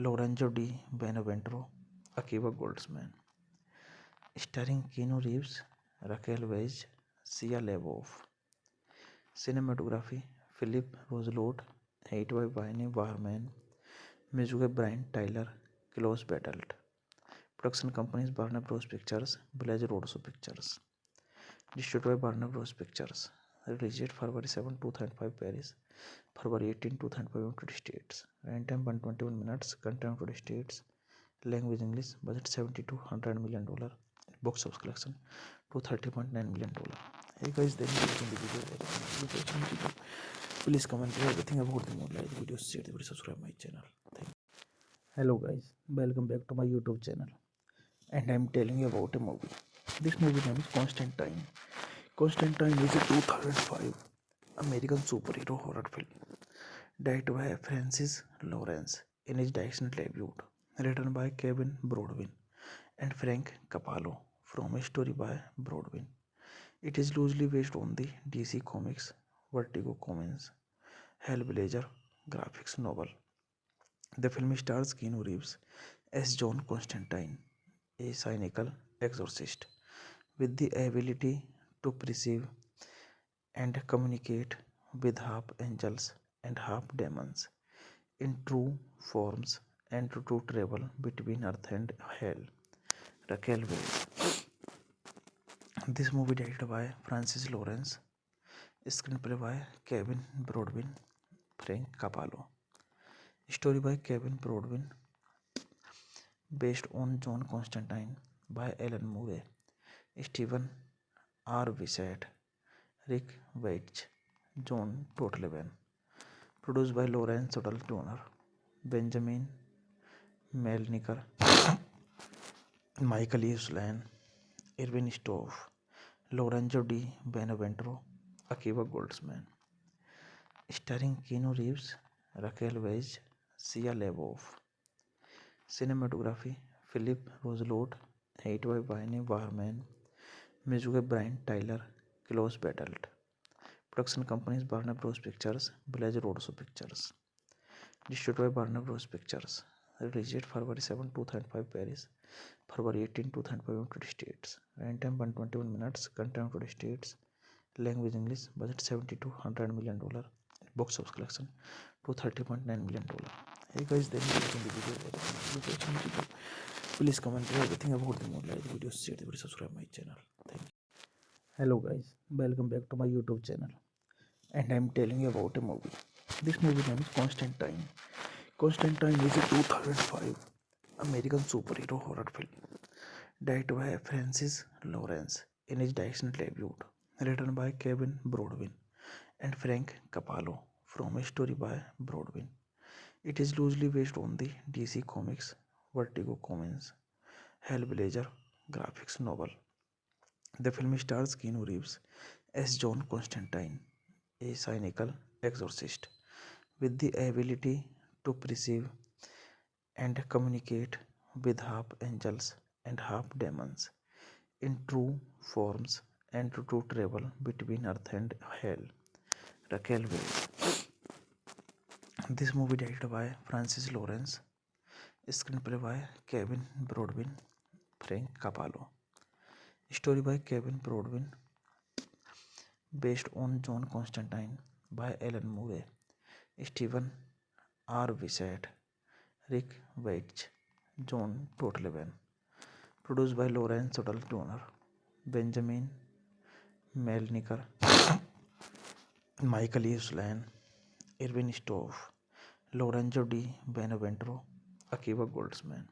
Lorenzo Di Beneventro, Akiva Goldsman, starring Keanu Reeves, Raquel Welch, Shia LaBeouf. Cinematography Philip Roselot, edited by Brian Warman, music by Brian Tyler, Klaus Badelt. Production companies Warner Bros. Pictures, Blaze Roadshow Pictures. Distributed by Warner Bros. Pictures. Released February 7, 2005 Paris, February 18, 2005 United States. Runtime 121 minutes, content United States, language English, budget $70 to $100 million, box office collection $230.9 million. Hey guys, then you watching the video. Please comment everything about the movie, like the video, share the video, subscribe my channel. Thank you. Hello guys, welcome back to my YouTube channel. And I'm telling you about a movie. This movie name is Constantine. Constantine is a 2005 American superhero horror film directed by Francis Lawrence in his direction debut, written by Kevin Brodwin and Frank Capallo, from a story by Brodwin. It is loosely based on the DC Comics Vertigo Comics Hellblazer graphics novel. The film stars Keanu Reeves as John Constantine, a cynical exorcist with the ability to perceive and communicate with half angels and half demons in true forms, and to travel between earth and hell. Raquel Welch. This movie directed by Francis Lawrence, screenplay by Kevin Brodwin, Frank Capallo, story by Kevin Brodwin, based on John Constantine by Alan Moore, Stephen R. Wishart, Rick Veitch, John Totleben, produced by Lawrence Suttle Donner, Benjamin Melniker, Michael E. Slan, Irvin Stoff, Lorenzo Di Beneventro, Akiva Goldsman, starring Keanu Reeves, Raquel Welch, Shia LaBeouf. Cinematography Philip Roselot, edited by Brian Warman, music by Brian Tyler, Klaus Badelt. Production companies Warner Bros. Pictures, Blaze Roadshow Pictures. Distributed by Warner Bros. Pictures. Released February 7, 2005 Paris, February 18, 2005 United States. Runtime 121 minutes, content United States, language English, budget $70 to $100 million, box office collection $230.9 million. Hey guys, then you watching the video. Please comment everything about the movie, like the video, share the video, subscribe my channel. Thank you. Hello guys, welcome back to my YouTube channel. And I'm telling you about a movie. This movie name is Constantine. Constantine is a 2005 American superhero horror film directed by Francis Lawrence in his direction debut, written by Kevin Brodwin and Frank Capallo, from a story by Brodwin. It is loosely based on the DC Comics Vertigo Comics Hellblazer graphics novel. The film stars Keanu Reeves as John Constantine, a cynical exorcist with the ability to perceive and communicate with half angels and half demons in true forms and to travel between earth and hell. Raquel Welch. This movie directed by Francis Lawrence, screenplay by Kevin Broadbent, Frank Capallo, story by Kevin Broadbent, based on John Constantine by Alan Moore, Stephen R. Wishart, Rick Veitch, John Totleben, produced by Lawrence Tuttle Turner, Benjamin Melniker, Michael E. Slan, Irvin Stoff, Lorenzo Di Beneventro, Akiva Goldsman,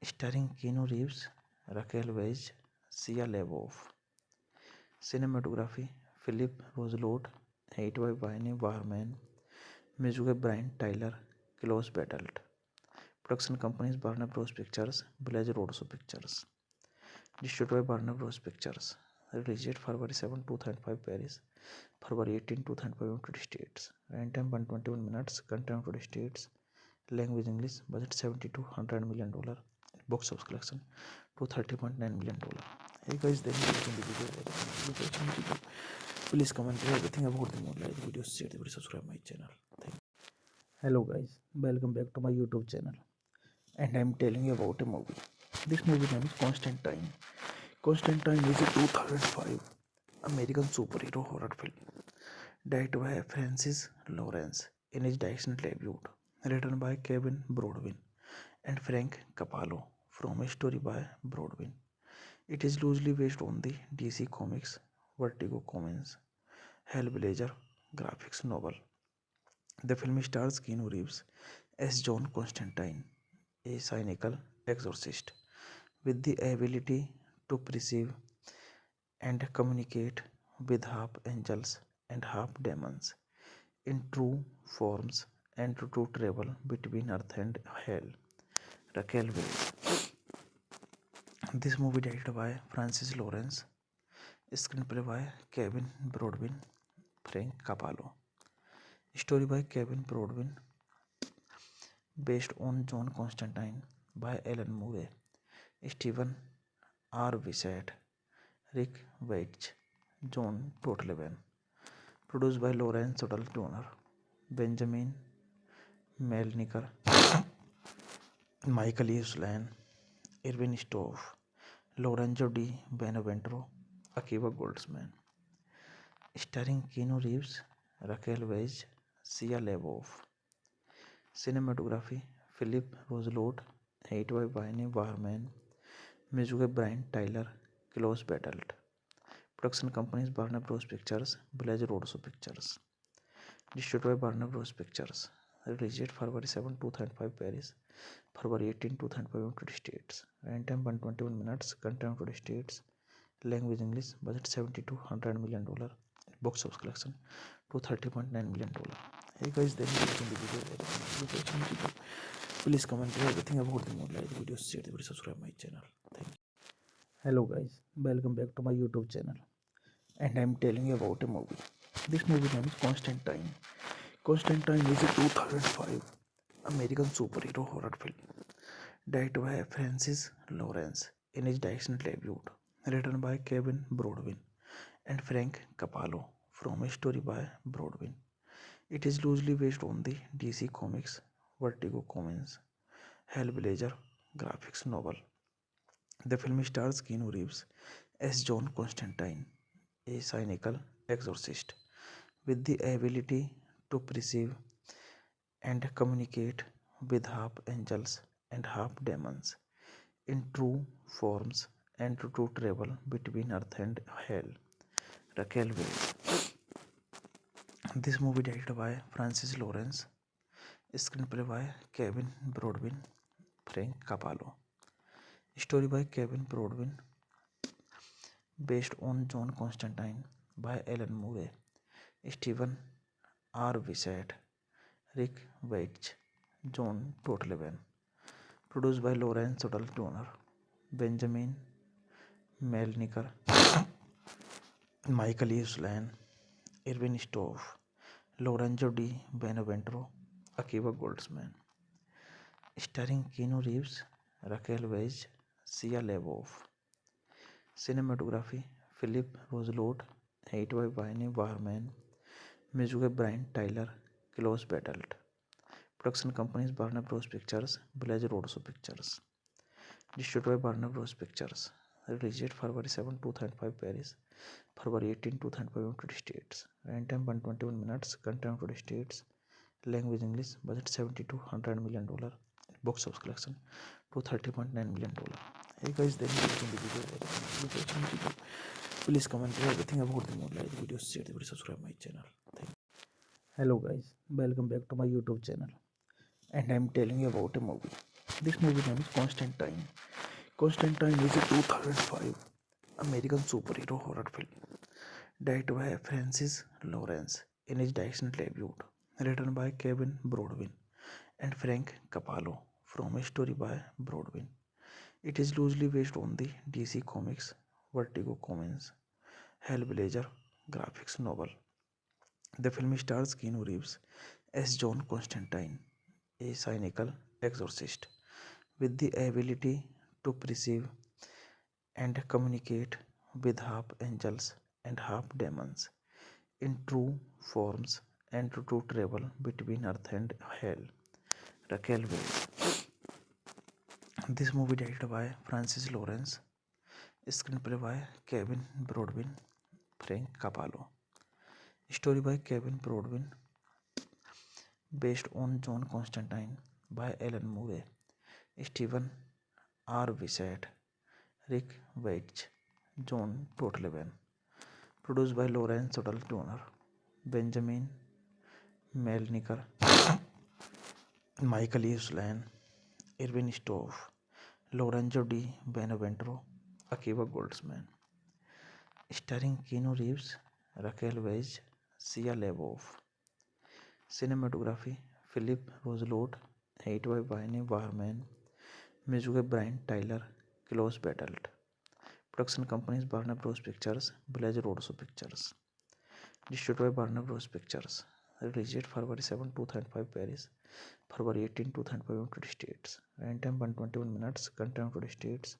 starring Keanu Reeves, Raquel Welch, Sia LaBeouf. Cinematography Philip Roselot, Hate by Wayne Warman, music by Brian Tyler, Klaus Badelt. Production companies Warner Bros. Pictures, Village Roadshow Pictures. Distributed by Warner Bros. Pictures. Released February 7, 2005 Paris, February 18, 2005 United States. Runtime 121 minutes, content United States. Language English, budget $70 to $100 million. Box office collection $230.9 million. Hey guys, then you watching the video. Please comment everything about the movie. Like the video, share the video, subscribe my channel. Thank you. Hello guys, welcome back to my YouTube channel. And I'm telling you about a movie. This movie name is Constantine. Constantine is a 2005 American superhero horror film directed by Francis Lawrence in his direction debut, written by Kevin Broadbent and Frank Capallo, from a story by Broadbent. It is loosely based on the DC Comics Vertigo Comics Hellblazer graphics novel. The film stars Keanu Reeves as John Constantine, a cynical exorcist with the ability to perceive and communicate with half angels and half demons in true forms and to travel between earth and hell. Raquel Welch. This movie directed by Francis Lawrence, screenplay by Kevin Broadbent, Frank Capallo, story by Kevin Broadbent, based on John Constantine by Alan Moore, Stephen R. Wishart, Rick Veitch, John Totleben, produced by Lawrence Tuttle Turner, Benjamin Melniker, Michael E. Slan, Irvin Stoff, Lorenzo Di Beneventro, Akiva Goldsman, starring Keanu Reeves, Raquel Welch, Sia LaBeouf. Cinematography Philip Roselot, Hate by Wayne Warman, music by Brian Tyler, Klaus Badelt. Production companies Warner Bros. Pictures, Village Roadshow Pictures. Distributed by Warner Bros. Pictures. Released February 7, 2005 Paris, February 18, 2005 United States. Runtime 121 minutes, content United States. Language English, budget $70 to $100 million. Box office collection $230.9 million. Hey guys, then you watching the video. Please comment everything about the movie. Like the video, share the video, subscribe my channel. Thank you. Hello guys, welcome back to my YouTube channel. And I'm telling you about a movie. This movie name is Constantine. Constantine is a 2005 American superhero horror film directed by Francis Lawrence in his direction debut, written by Kevin Broadbent and Frank Capallo, from a story by Broadbent. It is loosely based on the DC Comics Vertigo Comics Hellblazer graphics novel. The film stars Keanu Reeves as John Constantine, a cynical exorcist with the ability to perceive and communicate with half angels and half demons in true forms and to travel between earth and hell. Raquel Welch. This movie directed by Francis Lawrence, screenplay by Kevin Broadbent, Frank Capallo, story by Kevin Broadbent, based on John Constantine by Alan Moore, Stephen R. Wishart, Rick Veitch, John Totleben, produced by Lawrence Tuttle Turner, Benjamin Melniker, Michael Uslan, Irvin Stoff, Lorenzo Di Beneventro, Akiva Goldsman. Starring Keanu Reeves, Raquel Weisz, Sia LaBeouf. Cinematography Philip Roselot, Hate by Wayne Warman, music by Brian Tyler, Klaus Badelt. Production companies Warner Bros. Pictures, Blaze Roadshow Pictures. Distributed by Warner Bros. Pictures. Released February 7, 2005 Paris, February 18, 2005 United States. Runtime 121 minutes, content United States. Language English, budget $70 to $100 million. Box office collection $230.9 million. Hey guys, then you watching the video. Please comment everything about the movie, like the video, share the video, subscribe my channel. Thank you. Hello guys, welcome back to my YouTube channel. And I'm telling you about a movie. This movie name is Constantine. Constantine is a 2005 American superhero horror film directed by Francis Lawrence in his directional debut, written by Kevin Brodwin and Frank Capallo, from a story by Brodwin. It is loosely based on the DC Comics Vertigo Comics Hellblazer graphics novel. The film stars Keanu Reeves as John Constantine, a cynical exorcist with the ability to perceive and communicate with half angels and half demons in true forms and to travel between earth and hell. Raquel Weisz. This movie directed by Francis Lawrence, screenplay by Kevin Brodwin, Frank Capallo, story by Kevin Brodwin, based on John Constantine by Alan Moore, Stephen R. Wissett, Rick Veitch, John Totleben, produced by Lawrence Odell Jr., Benjamin Melniker, Michael Uslan, Irvin Stoff, Lorenzo Di Beneventro, Akiva Goldsman. Starring Keanu Reeves, Raquel Weisz, Sia LaBeouf. Cinematography Philip Roselot, Hate by Wayne Warman, music by Brian Tyler, Klaus Badelt. Production companies Warner Bros. Pictures, Blaze Roadshow Pictures. Distributed by Warner Bros. Pictures. Released February 7, 2005 Paris, February 18, 2005 United States. Runtime 121 minutes, content United States.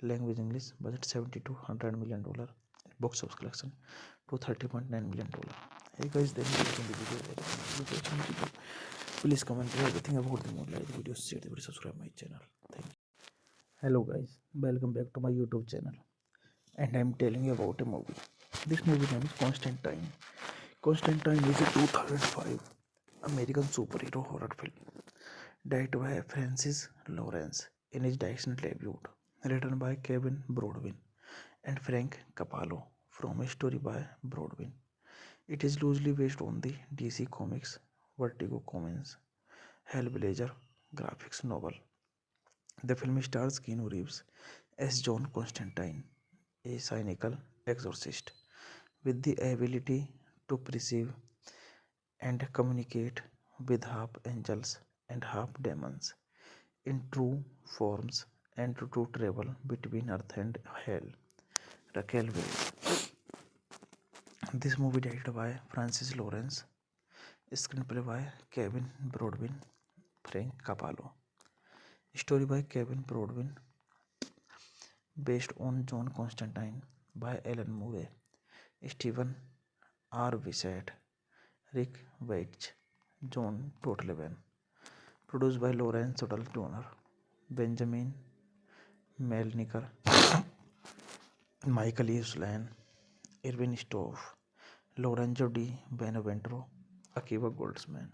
Language English, budget $70 to $100 million. Box office collection $230.9 million. Hey guys, then you watching the video. Please comment everything about the movie, like the video, share the video, subscribe my channel. Thank you. Hello guys, welcome back to my YouTube channel. And I'm telling you about a movie. This movie name is Constantine. Constantine is a 2005 American superhero horror film directed by Francis Lawrence in his directional debut, written by Kevin Brodwin and Frank Capallo, from a story by Brodwin. It is loosely based on the DC Comics Vertigo Comics Hellblazer graphics novel. The film stars Keanu Reeves as John Constantine, a cynical exorcist with the ability to perceive and communicate with half angels and half demons in true forms and to travel between earth and hell. Raquel Weisz. This movie directed by Francis Lawrence, screenplay by Kevin Brodwin, Frank Capallo, story by Kevin Brodwin, based on John Constantine by Alan Moore, Stephen R. Wissett, Rick Veitch, John Totleben, produced by Lawrence Odell Jr., Benjamin Melniker, Michael Uslan, Irvin Stoff, Lorenzo Di Beneventro, Akiva Goldsman.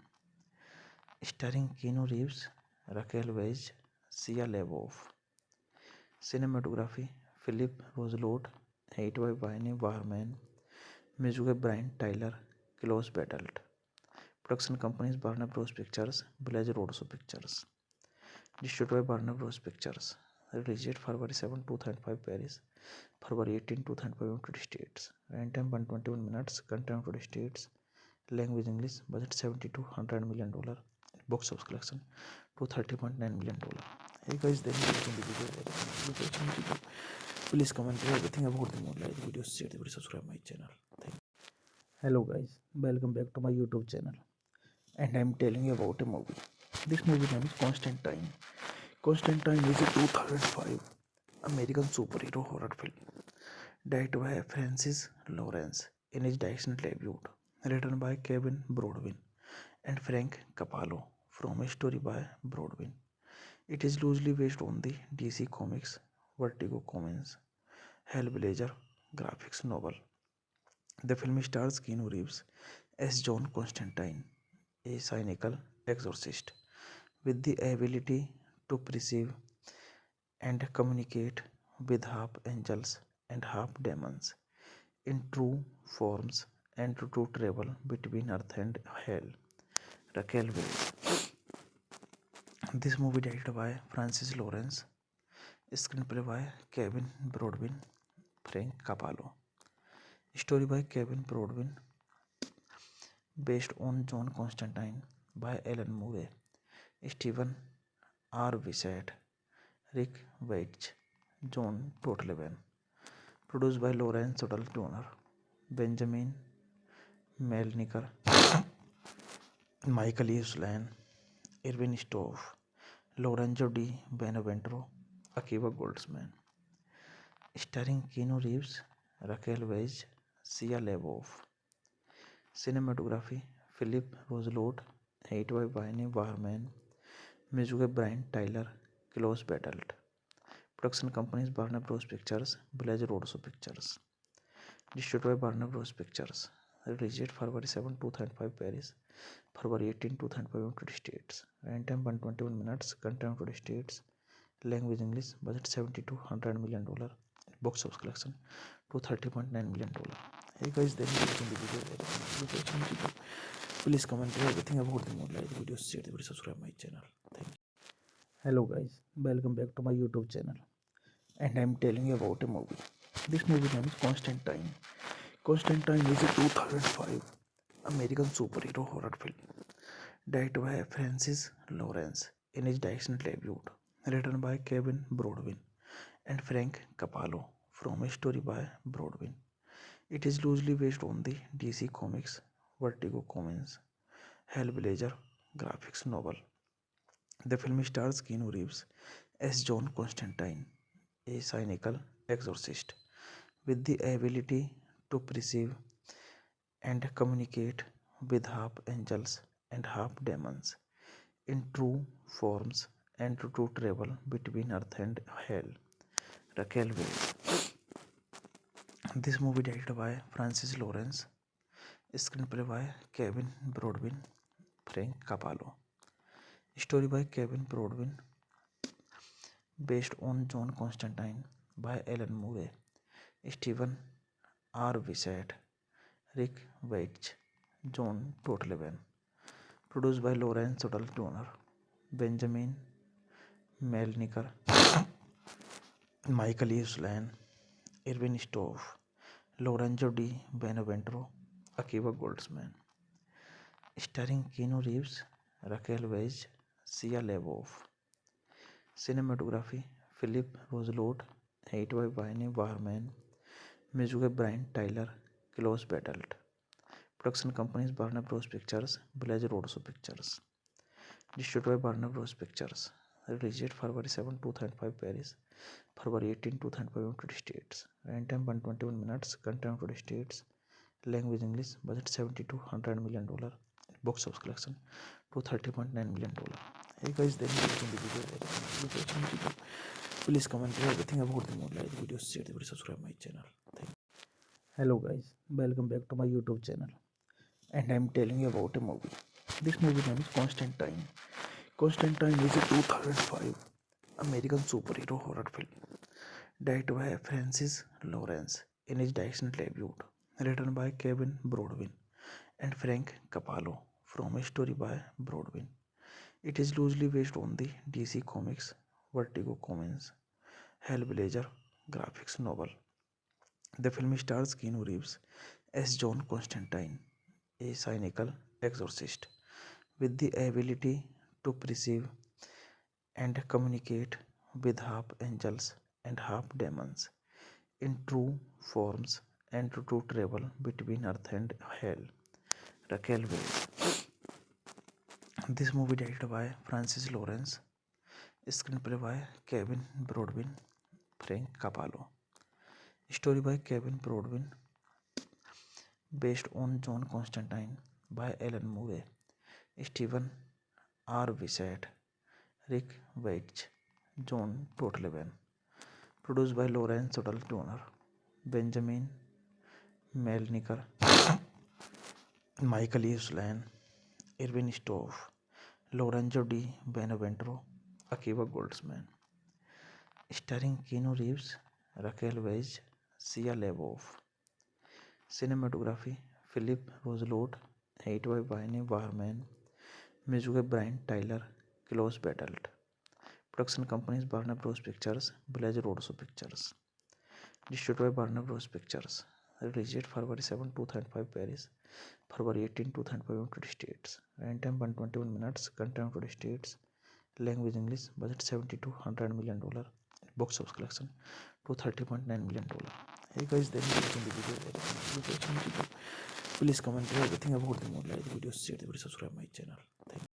Starring Keanu Reeves, Raquel Weisz, Sia LaBeouf. Cinematography Philip Roselot, Hate by Wayne Warman, music by Brian Tyler, Klaus Badelt. Production companies Warner Bros. Pictures, Blaze Roadshow Pictures. Distributed by Warner Bros. Pictures. Released February 7, 2005 Paris, February 18, 2005 United States. Runtime 121 minutes, content United States. Language English, budget $70 to $100 million. box office collection to $30.9 million. Hey guys, then you watching the video. Please comment everything about the movie. Like the video, share the video, subscribe my channel. Thank you. Hello guys, welcome back to my YouTube channel. And I'm telling you about a movie. This movie name is Constantine. Constantine is a 2005 American superhero horror film directed by Francis Lawrence in his directional debut, written by Kevin Brodwin and Frank Capallo, from a story by Brodwin. It is loosely based on the DC Comics Vertigo Comics Hellblazer graphics novel. The film stars Keanu Reeves as John Constantine, a cynical exorcist with the ability to perceive and communicate with half angels and half demons in true forms, and to travel between earth and hell. Raquel Welch. This movie directed by Francis Lawrence, screenplay by Kevin Brodwin, Frank Capallo, story by Kevin Brodwin, based on John Constantine by Alan Moore, Stephen R. Wishart, Rick Veitch, John Totleben, produced by Lawrence Tuttle Donner, Benjamin Melniker, Michael Uslan, Irvin Stoff, Lorenzo Di Beneventro, Akiva Goldsman, starring Keanu Reeves, Raquel Welch, Shia LaBeouf. Cinematography Philip Roselot, edited by Brian Barman, music by Brian Tyler, Klaus Badelt. Production companies Warner Bros. Pictures, Blaze Roadshow Pictures. Distributed by Warner Bros. Pictures. Released February 7, 2005 Paris, February 18, 2005 United States. Runtime 121 minutes, content United States. Language English, budget $70 to $100 million. Box office collection to $30.9 million. Hey guys, then you watching the video. Please comment everything about the movie. Like the video, share the video, subscribe my channel. Thank you. Hello guys, welcome back to my YouTube channel. And I'm telling you about a movie. This movie name is Constantine. Constantine is a 2005 American superhero horror film directed by Francis Lawrence in his directional debut, written by Kevin Brodwin and Frank Capallo, from a story by Brodwin. It is loosely based on the DC Comics Vertigo Comics Hellblazer graphics novel. The film stars Keanu Reeves as John Constantine, a cynical exorcist with the ability to perceive and communicate with half angels and half demons in true forms, and to travel between earth and hell. Raquel Welch. This movie directed by Francis Lawrence, screenplay by Kevin Brodwin, Frank Capallo, story by Kevin Brodwin, based on John Constantine by Alan Moore, Stephen R. Wishart, Rick Veitch, John Totleben, produced by Lawrence Tuttle Donner, Benjamin Melniker, Michael Uslan, Irvin Stoff, Lorenzo Di Beneventro, Akiva Goldsman, starring Keanu Reeves, Raquel Welch, Shia LaBeouf. Cinematography Philip Roselot, edited by Brian Barman, music by Brian Tyler, Klaus Badelt. Production companies Warner Bros. Pictures, Blaze Roadshow Pictures. Distributed by Warner Bros. Pictures. Released February 7, 2005 Paris, February 18, 2005 United States. Runtime 121 minutes, content United States. Language English, budget $70 to $100 million. Box office collection to $30.9 million. Hey guys, then you watching the video. Please comment everything about the movie. Like the video, share the video, subscribe my channel. Thank you. Hello guys, welcome back to my YouTube channel. And I'm telling you about a movie. This movie name is Constantine. Constantine is a 2005 American superhero horror film directed by Francis Lawrence in his directional debut, written by Kevin Brodwin and Frank Capallo, from a story by Brodwin. It is loosely based on the DC Comics Vertigo Comics Hellblazer graphics novel. The film stars Keanu Reeves as John Constantine, a cynical exorcist with the ability to perceive and communicate with half angels and half demons in true forms and to travel between earth and hell. Raquel Welch. This movie directed by Francis Lawrence, screenplay by Kevin Broadbent, Frank Capallo, story by Kevin Broadbent, based on John Constantine by Alan Moore, Stephen R. Wishart, Rick Veitch, John Totleben, produced by Lawrence Sodal Donner, Benjamin Melniker, Michael E. Slan, Irvin Stoff, Lorenzo Di Beneventro, Akiva Goldsman, starring Keanu Reeves, Raquel Welch, Sia LaBeouf. Cinematography Philip Roselot, edited by Wayne Warman, music by Brian Tyler, Klaus Badelt. Production companies Warner Bros. Pictures, Village Roadshow Pictures. Distributed by Warner Bros. Pictures. Release date February 7, 2005 Paris, February 18, 2005 United States. Runtime 121 minutes, content United States. Language English, budget $70 to $100 million. Box office collection $230.9 million. Hey guys, then you watching the video. Please comment everything about the movie, like the video, share the video, subscribe my channel. Thank you.